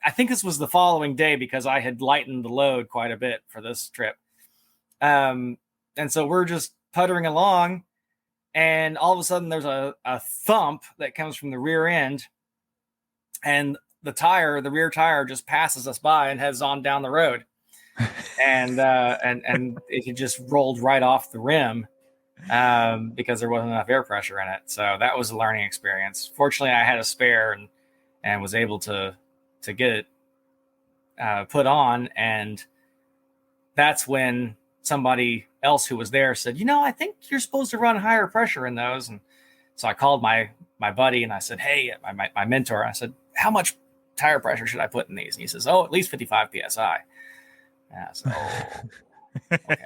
I think this was the following day because I had lightened the load quite a bit for this trip. And so we're just puttering along, and all of a sudden there's a thump that comes from the rear end, and the rear tire just passes us by and heads on down the road. And it just rolled right off the rim because there wasn't enough air pressure in it. So that was a learning experience. Fortunately, I had a spare and was able to get it put on. And that's when somebody else who was there said, I think you're supposed to run higher pressure in those. And so I called my buddy and I said, hey, my mentor, I said, how much tire pressure should I put in these? And he says, at least 55 PSI. Yeah, so, okay.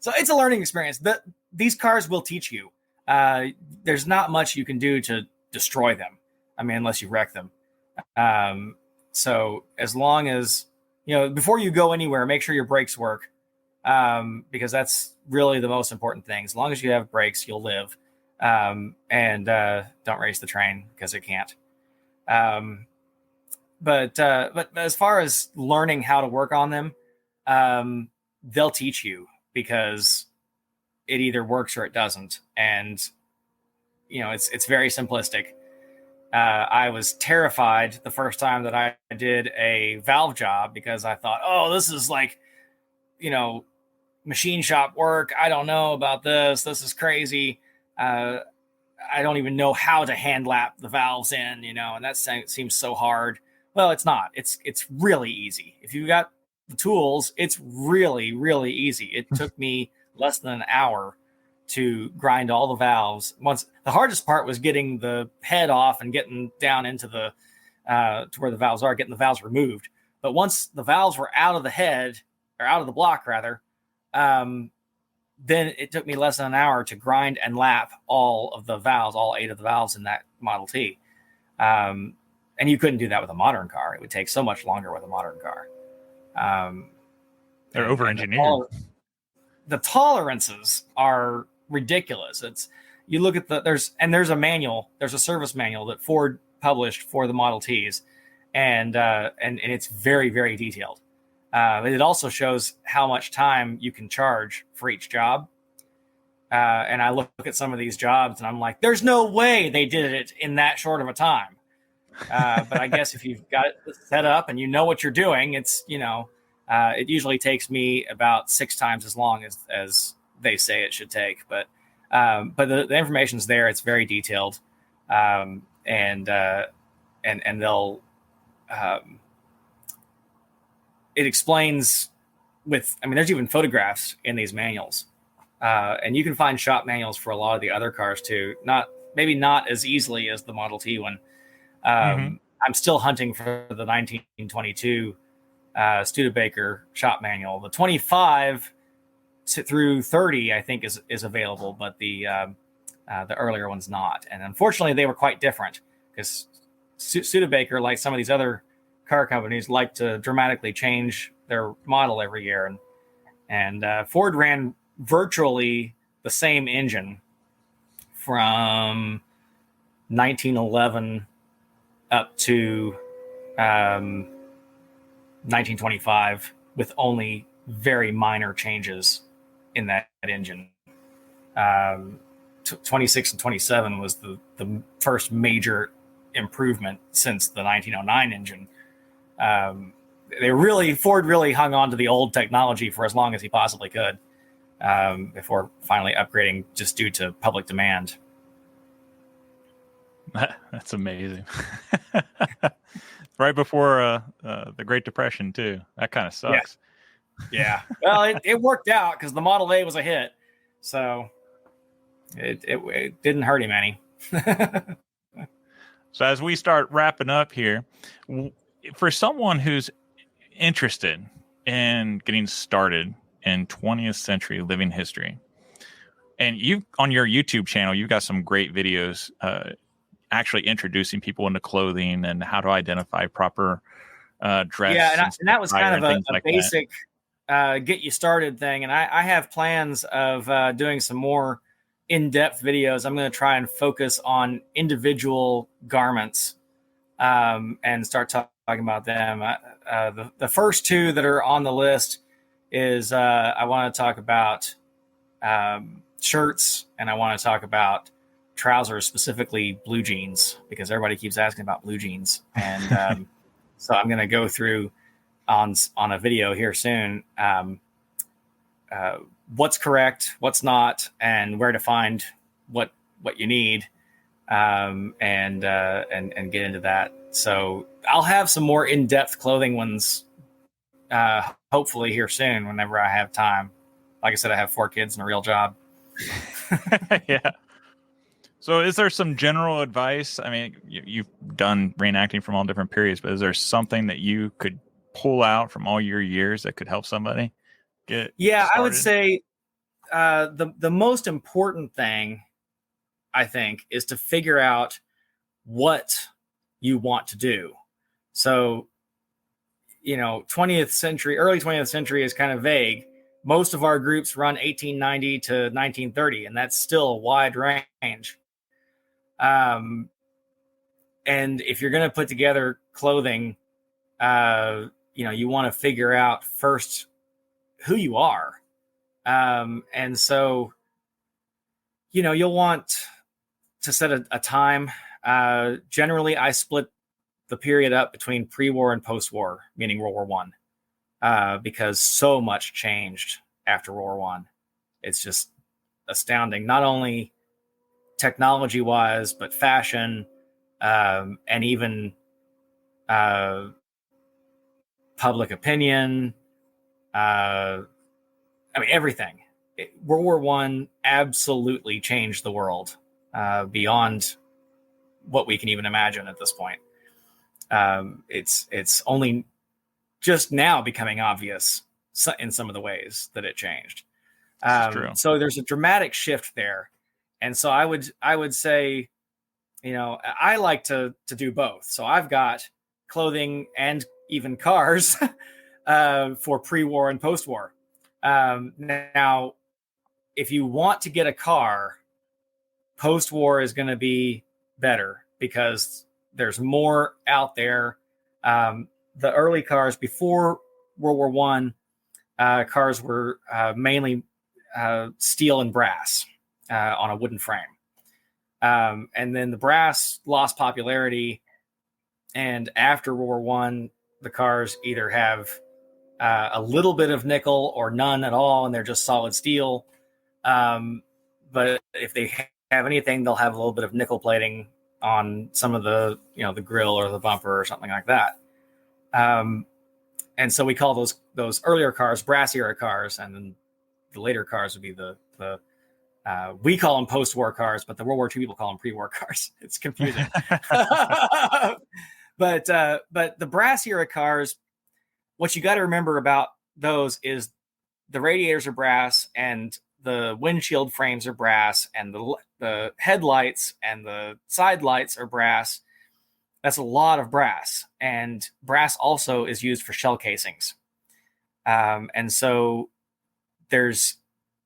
So it's a learning experience. These cars will teach you. There's not much you can do to destroy them. I mean, unless you wreck them. So as long as, before you go anywhere, make sure your brakes work, because that's really the most important thing. As long as you have brakes, you'll live. And don't race the train because it can't. But as far as learning how to work on them, they'll teach you because it either works or it doesn't. And, it's very simplistic. I was terrified the first time that I did a valve job because I thought, this is like, machine shop work. I don't know about this. This is crazy. I don't even know how to hand lap the valves in, and that seems so hard. Well, it's not. It's really easy. If you got the tools, it's really, really easy. It took me less than an hour to grind all the valves. The hardest part was getting the head off and getting down into the to where the valves are, getting the valves removed. But once the valves were out of the head, or out of the block rather, then it took me less than an hour to grind and lap all of the valves, all 8 of the valves in that Model T. And you couldn't do that with a modern car. It would take so much longer with a modern car. They're over-engineered. The tolerances are ridiculous. You look at there's a manual, there's a service manual that Ford published for the Model Ts, and it's very, very detailed. It also shows how much time you can charge for each job. And I look at some of these jobs and I'm like, there's no way they did it in that short of a time. But I guess if you've got it set up and you know what you're doing, it's, it usually takes me about 6 times as long as they say it should take. But the information's there. It's very detailed. And they'll, it explains there's even photographs in these manuals. And you can find shop manuals for a lot of the other cars too. Maybe not as easily as the Model T one. I'm still hunting for the 1922 Studebaker shop manual. The 25 through 30, I think, is available, but the earlier one's not. And unfortunately, they were quite different because Studebaker, like some of these other car companies, like to dramatically change their model every year. And Ford ran virtually the same engine from 1911 up to 1925 with only very minor changes in that engine. 26 and 27 was the first major improvement since the 1909 engine. Ford really hung on to the old technology for as long as he possibly could before finally upgrading just due to public demand. That's amazing. Right before the Great Depression too. That kind of sucks. Yeah. Well, it worked out because the Model A was a hit. So it didn't hurt him any. So as we start wrapping up here, for someone who's interested in getting started in 20th century living history, and you on your YouTube channel, you've got some great videos actually introducing people into clothing and how to identify proper dress. Yeah, and that was kind of a like basic get you started thing. And I have plans of doing some more in-depth videos. I'm going to try and focus on individual garments and start talking about them. The first two that are on the list is I want to talk about shirts, and I want to talk about trousers, specifically blue jeans, because everybody keeps asking about blue jeans. And so I'm going to go through on a video here soon what's correct, what's not, and where to find what you need, and get into that. So I'll have some more in-depth clothing ones hopefully here soon whenever I have time. Like I said, I have 4 kids and a real job. Yeah. So is there some general advice? I mean, you've done reenacting from all different periods, but is there something that you could pull out from all your years that could help somebody get started? I would say the most important thing, I think, is to figure out what you want to do. So, 20th century, early 20th century is kind of vague. Most of our groups run 1890 to 1930, and that's still a wide range. And if you're going to put together clothing, you want to figure out first who you are. And so, you'll want to set a time. Generally, I split the period up between pre-war and post-war, meaning World War I, because so much changed after World War I. It's just astounding, not only technology-wise, but fashion, and even public opinion. Everything. World War I absolutely changed the world beyond what we can even imagine at this point. It's only just now becoming obvious in some of the ways that it changed. So there's a dramatic shift there. And so I would say, I like to do both. So I've got clothing and even cars for pre-war and post-war. Now, if you want to get a car, post-war is going to be better because there's more out there. The early cars before World War I, cars were mainly steel and brass on a wooden frame. And then the brass lost popularity. And after World War I, the cars either have a little bit of nickel or none at all, and they're just solid steel. But if they have anything, they'll have a little bit of nickel plating on some of the, the grill or the bumper or something like that. And so we call those earlier cars brass era cars, and then the later cars would be the we call them post-war cars, but the World War II people call them pre-war cars. It's confusing. But the brass era cars, what you got to remember about those is the radiators are brass and the windshield frames are brass and the headlights and the side lights are brass. That's a lot of brass, and brass also is used for shell casings. And so there's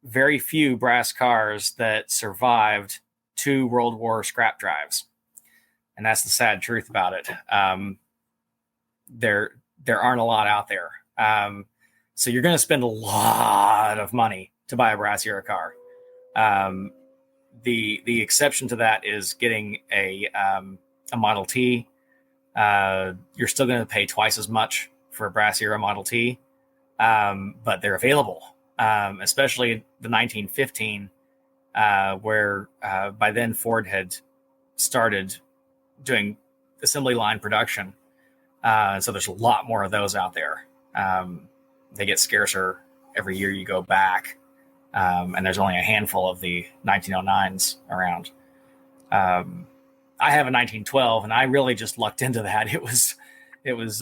very few brass cars that survived 2 World War scrap drives. And that's the sad truth about it. There aren't a lot out there. So you're going to spend a lot of money to buy a brass era car. The exception to that is getting a Model T. You're still going to pay twice as much for a brass era Model T, but they're available, especially the 1915, where by then Ford had started doing assembly line production. So there's a lot more of those out there. they get scarcer every year you go back. And there's only a handful of the 1909s around. I have a 1912, and I really just lucked into that. It was it was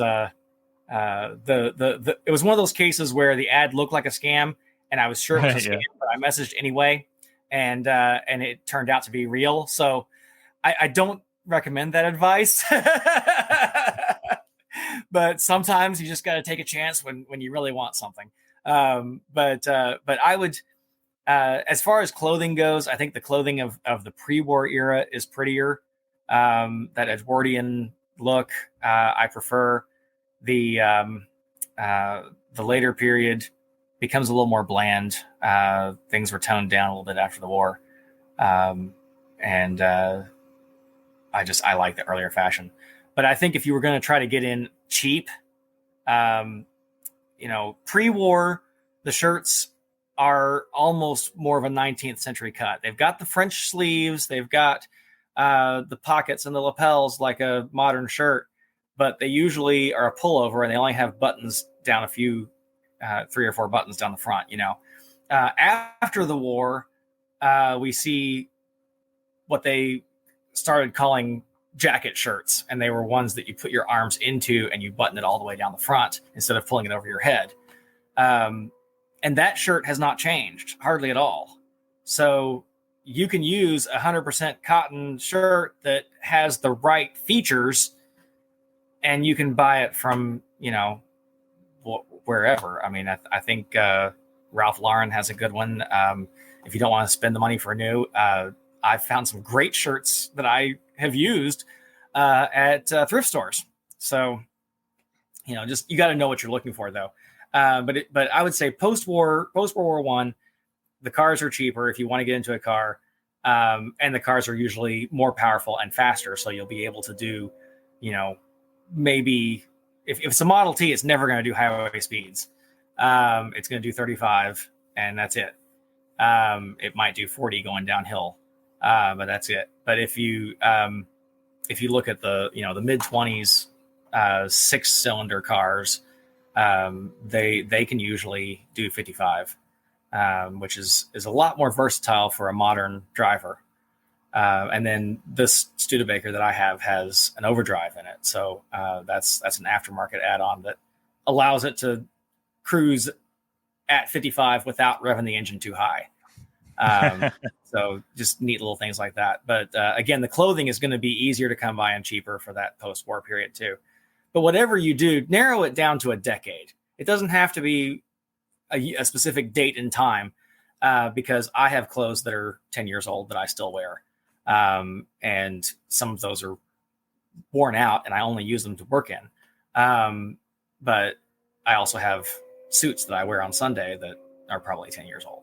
one of those cases where the ad looked like a scam, and I was sure it was a scam, but I messaged anyway, and it turned out to be real. So I don't recommend that advice. But sometimes you just got to take a chance when you really want something. But I would, as far as clothing goes, I think the clothing of the pre-war era is prettier. That Edwardian look, I prefer. The later period becomes a little more bland. Things were toned down a little bit after the war, and I like the earlier fashion. But I think if you were going to try to get in cheap, pre-war, the shirts are almost more of a 19th century cut. They've got the French sleeves, they've got the pockets and the lapels like a modern shirt, but they usually are a pullover and they only have buttons down a few, 3 or 4 buttons down the front. After the war, we see what they started calling jacket shirts, and they were ones that you put your arms into and you button it all the way down the front instead of pulling it over your head. And that shirt has not changed hardly at all. So you can use 100% cotton shirt that has the right features, and you can buy it from, wherever. I mean, I think Ralph Lauren has a good one. If you don't want to spend the money for new, I've found some great shirts that I have used at thrift stores. So, just you got to know what you're looking for, though. But I would say post World War I, the cars are cheaper if you want to get into a car, and the cars are usually more powerful and faster. So you'll be able to do, maybe if it's a Model T, it's never going to do highway speeds. It's going to do 35, and that's it. It might do 40 going downhill, but that's it. But if you look at the the mid 20s 6-cylinder cars, they can usually do 55, which is a lot more versatile for a modern driver. And then this Studebaker that I have has an overdrive in it, so that's an aftermarket add-on that allows it to cruise at 55 without revving the engine too high. So just neat little things like that. But again, the clothing is going to be easier to come by and cheaper for that post-war period too. But whatever you do, narrow it down to a decade. It doesn't have to be a specific date and time, because I have clothes that are 10 years old that I still wear. And some of those are worn out and I only use them to work in. But I also have suits that I wear on Sunday that are probably 10 years old.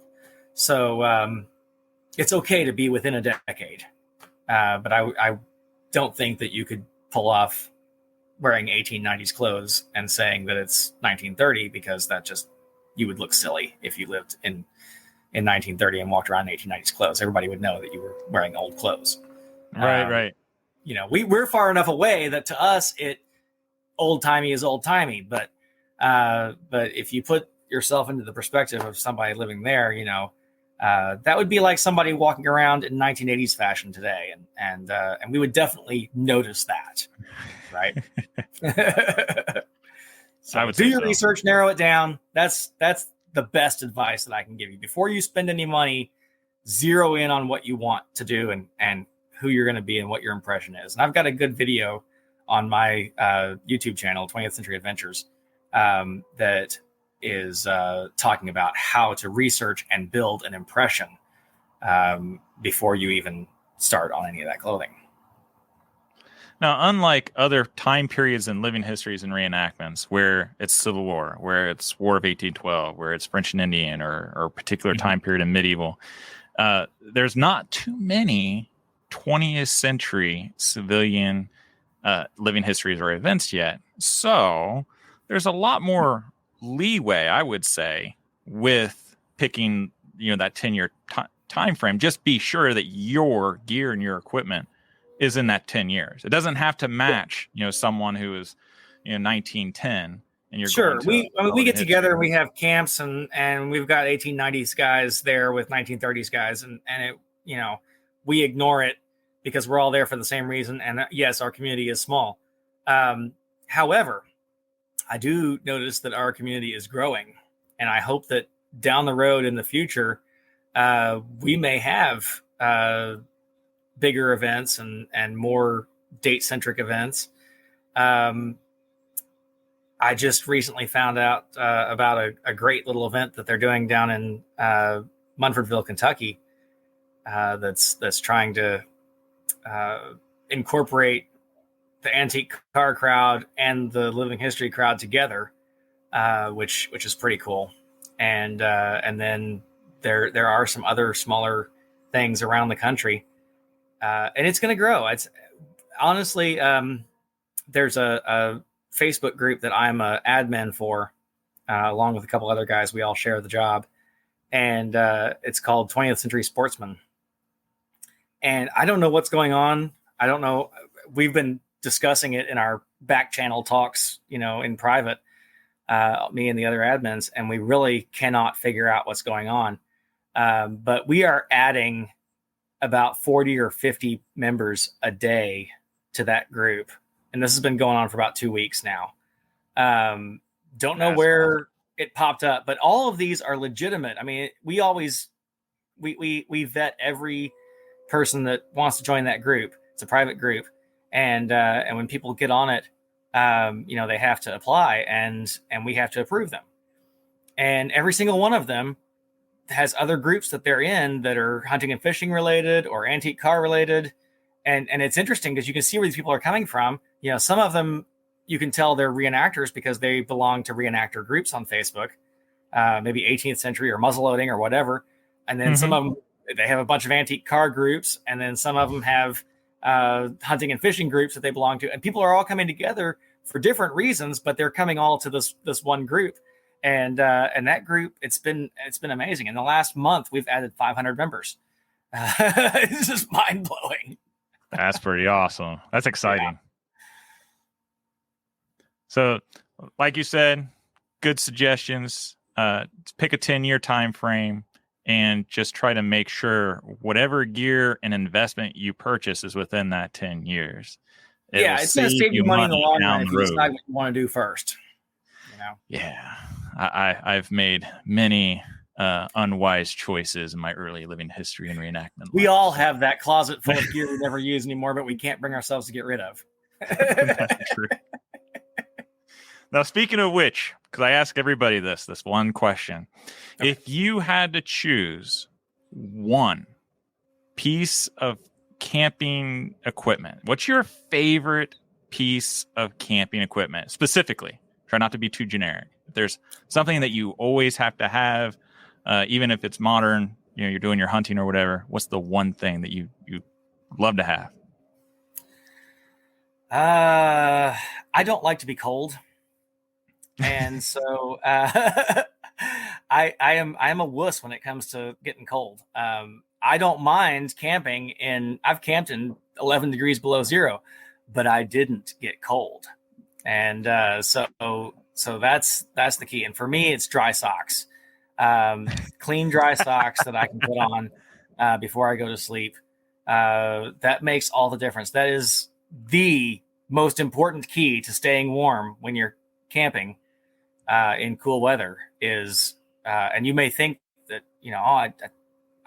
So it's okay to be within a decade. But I don't think that you could pull off wearing 1890s clothes and saying that it's 1930, because that just, you would look silly if you lived in 1930 and walked around in 1890s clothes. Everybody would know that you were wearing old clothes. Right. We're far enough away that to us, old timey is old timey. But if you put yourself into the perspective of somebody living there, that would be like somebody walking around in 1980s fashion today. And we would definitely notice that. Right. So I would do your research, narrow it down. That's the best advice that I can give you. Before you spend any money, zero in on what you want to do and who you're going to be and what your impression is. And I've got a good video on my YouTube channel, 20th Century Adventures, that is talking about how to research and build an impression before you even start on any of that clothing. Now, unlike other time periods in living histories and reenactments, where it's Civil War, where it's War of 1812, where it's French and Indian, or a particular time period in medieval, there's not too many 20th century civilian living histories or events yet. So there's a lot more leeway, I would say, with picking that 10-year time frame. Just be sure that your gear and your equipment is in that 10 years. It doesn't have to match, someone who is, 1910 and you're Sure. going to We get relevant history. together, we have camps, and we've got 1890s guys there with 1930s guys, and it, we ignore it because we're all there for the same reason. And yes, our community is small. However, I do notice that our community is growing, and I hope that down the road in the future, we may have bigger events and more date centric events. I just recently found out about a great little event that they're doing down in Munfordville, Kentucky. That's trying to incorporate the antique car crowd and the living history crowd together, which is pretty cool. And then there are some other smaller things around the country, and it's going to grow. It's honestly, there's a Facebook group that I'm a admin for, along with a couple other guys. We all share the job, and it's called 20th Century Sportsman. And I don't know what's going on. I don't know. We've been discussing it in our back channel talks, in private, me and the other admins, and we really cannot figure out what's going on. But we are adding about 40 or 50 members a day to that group. And this has been going on for about 2 weeks now. Don't know where it popped up, but all of these are legitimate. I mean, we vet every person that wants to join that group. It's a private group. And when people get on it, they have to apply and we have to approve them. And every single one of them has other groups that they're in that are hunting and fishing related or antique car related. And it's interesting because you can see where these people are coming from. Some of them, you can tell they're reenactors because they belong to reenactor groups on Facebook, maybe 18th century or muzzleloading or whatever. And then some of them, they have a bunch of antique car groups. And then some of them have hunting and fishing groups that they belong to. And people are all coming together for different reasons, but they're coming all to this one group. And that group, it's been amazing. In the last month, we've added 500 members. It's just mind blowing. That's pretty awesome. That's exciting. Yeah. So, like you said, good suggestions. Pick a 10-year time frame and just try to make sure whatever gear and investment you purchase is within that 10 years. It's going to save you money in the long run if you decide what you want to do first. Yeah, I've made many unwise choices in my early living history and reenactment. We all have that closet full of gear we never use anymore, but we can't bring ourselves to get rid of. That's true. Now, speaking of which, because I ask everybody this one question. Okay. If you had to choose one piece of camping equipment, what's your favorite piece of camping equipment specifically? Try not to be too generic. If there's something that you always have to have, even if it's modern, you're doing your hunting or whatever, what's the one thing that you love to have? I don't like to be cold. And so I am a wuss when it comes to getting cold. I don't mind camping I've camped in 11 degrees below zero, but I didn't get cold. And so that's the key. And for me, it's dry socks, clean dry socks that I can put on before I go to sleep. That makes all the difference. That is the most important key to staying warm when you're camping in cool weather is, and you may think that,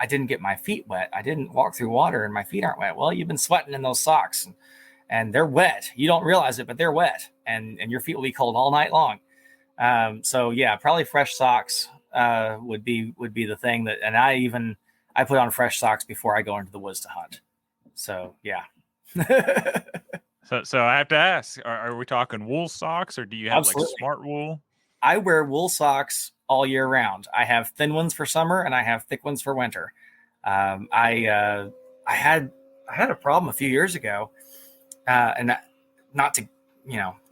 I didn't get my feet wet. I didn't walk through water and my feet aren't wet. Well, you've been sweating in those socks and they're wet. You don't realize it, but they're wet and your feet will be cold all night long. So yeah, probably fresh socks would be the thing and I put on fresh socks before I go into the woods to hunt. So yeah. So I have to ask, are we talking wool socks or do you have Absolutely. Like smart wool? I wear wool socks all year round. I have thin ones for summer and I have thick ones for winter. I had a problem a few years ago, and not to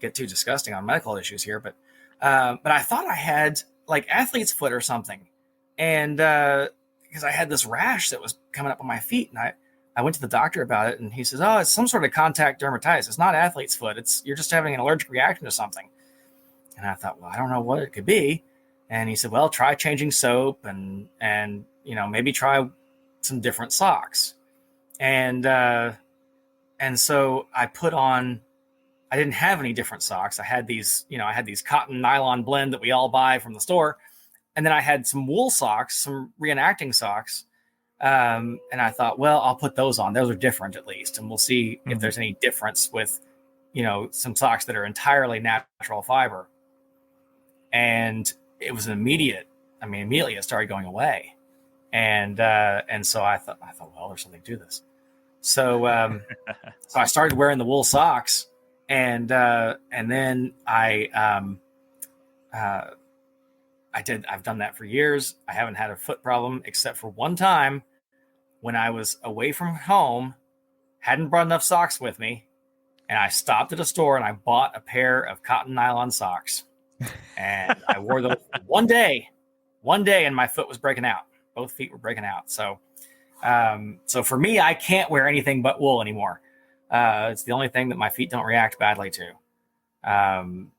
get too disgusting on medical issues here, but I thought I had like athlete's foot or something, and because I had this rash that was coming up on my feet, and I went to the doctor about it, and he says, "Oh, it's some sort of contact dermatitis. It's not athlete's foot. You're just having an allergic reaction to something." And I thought, well, I don't know what it could be. And he said, well, try changing soap and maybe try some different socks. And so I put on, I didn't have any different socks. I had these cotton nylon blend that we all buy from the store. And then I had some wool socks, some reenacting socks. And I thought, well, I'll put those on. Those are different at least. And we'll see if there's any difference with, some socks that are entirely natural fiber. And it was immediately it started going away. And so I thought, well, there's something to this. So I started wearing the wool socks, and then I've done that for years. I haven't had a foot problem except for one time when I was away from home, hadn't brought enough socks with me, and I stopped at a store and I bought a pair of cotton nylon socks. And I wore those one day, and my foot was breaking out. Both feet were breaking out. So for me, I can't wear anything but wool anymore. It's the only thing that my feet don't react badly to.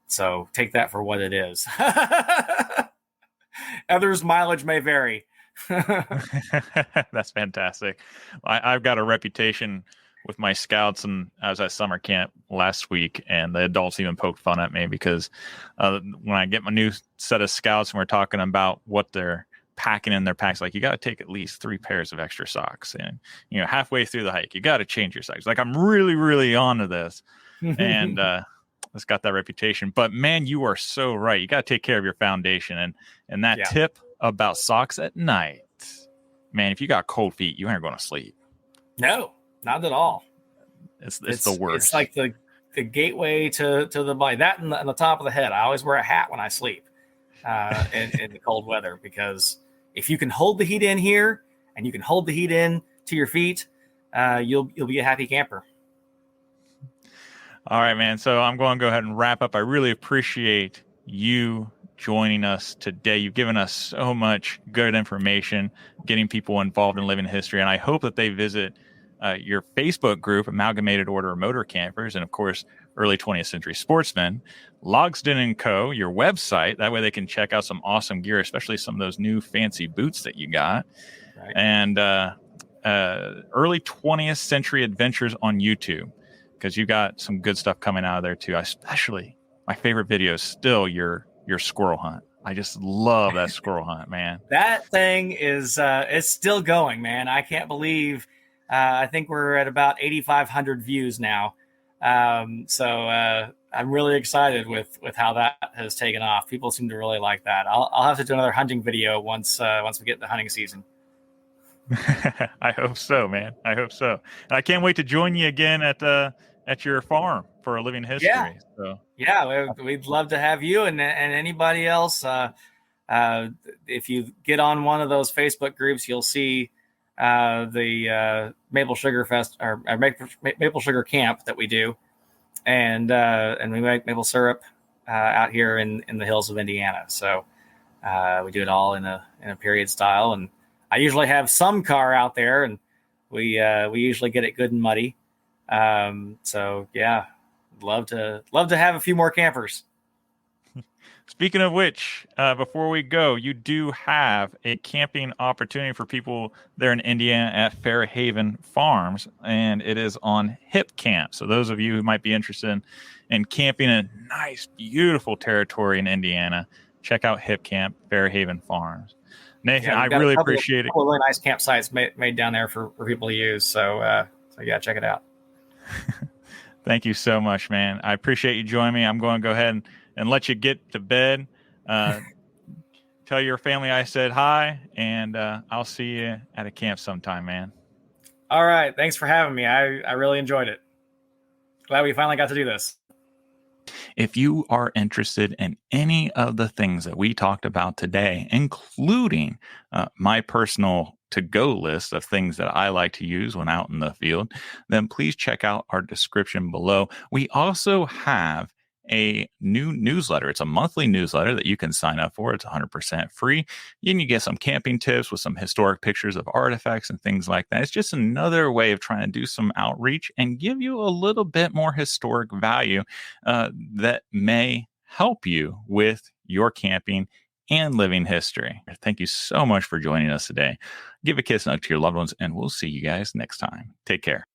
So take that for what it is. Others' mileage may vary. That's fantastic. I've got a reputation with my scouts, and I was at summer camp last week, and the adults even poked fun at me because when I get my new set of scouts and we're talking about what they're packing in their packs, like, you got to take at least 3 pairs of extra socks, and halfway through the hike you got to change your socks. Like, I'm really, really onto this. And it's got that reputation. But man, you are so right. You got to take care of your foundation, and that tip about socks at night, man, if you got cold feet, you aren't going to sleep. No, not at all. It's the worst. It's like the gateway to the body. That and the top of the head. I always wear a hat when I sleep in the cold weather, because if you can hold the heat in here and you can hold the heat in to your feet, you'll be a happy camper. All right, man. So I'm going to go ahead and wrap up. I really appreciate you joining us today. You've given us so much good information, getting people involved in living history, and I hope that they visit your Facebook group, Amalgamated Order of Motor Campers, and of course, Early 20th Century Sportsmen, Logsdon & Co., your website. That way they can check out some awesome gear, especially some of those new fancy boots that you got. Right. And Early 20th Century Adventures on YouTube, because you got some good stuff coming out of there too. Especially, my favorite video is still your squirrel hunt. I just love that squirrel hunt, man. That thing is it's still going, man. I can't believe I think we're at about 8,500 views now. So I'm really excited with how that has taken off. People seem to really like that. I'll have to do another hunting video once we get the hunting season. I hope so, man. I hope so. And I can't wait to join you again at your farm for a living history. Yeah, so. Yeah, we'd love to have you and anybody else. If you get on one of those Facebook groups, you'll see the Maple Sugar Fest or Maple Sugar Camp that we do, and we make maple syrup out here in the hills of Indiana. So we do it all in a period style, and I usually have some car out there, and we usually get it good and muddy. So yeah, love to have a few more campers. Speaking of which, before we go, you do have a camping opportunity for people there in Indiana at Fairhaven Farms, and it is on Hip Camp. So those of you who might be interested in camping in a nice, beautiful territory in Indiana, check out Hip Camp, Fairhaven Farms. Nathan, I really appreciate it. A couple of really nice campsites made down there for people to use. So yeah, check it out. Thank you so much, man. I appreciate you joining me. I'm going to go ahead and let you get to bed. Tell your family I said hi, and I'll see you at a camp sometime, man. All right. Thanks for having me. I really enjoyed it. Glad we finally got to do this. If you are interested in any of the things that we talked about today, including my personal to-go list of things that I like to use when out in the field, then please check out our description below. We also have a new newsletter. It's a monthly newsletter that you can sign up for. It's 100% free. You can get some camping tips with some historic pictures of artifacts and things like that. It's just another way of trying to do some outreach and give you a little bit more historic value that may help you with your camping and living history. Thank you so much for joining us today. Give a kiss and hug to your loved ones, and we'll see you guys next time. Take care.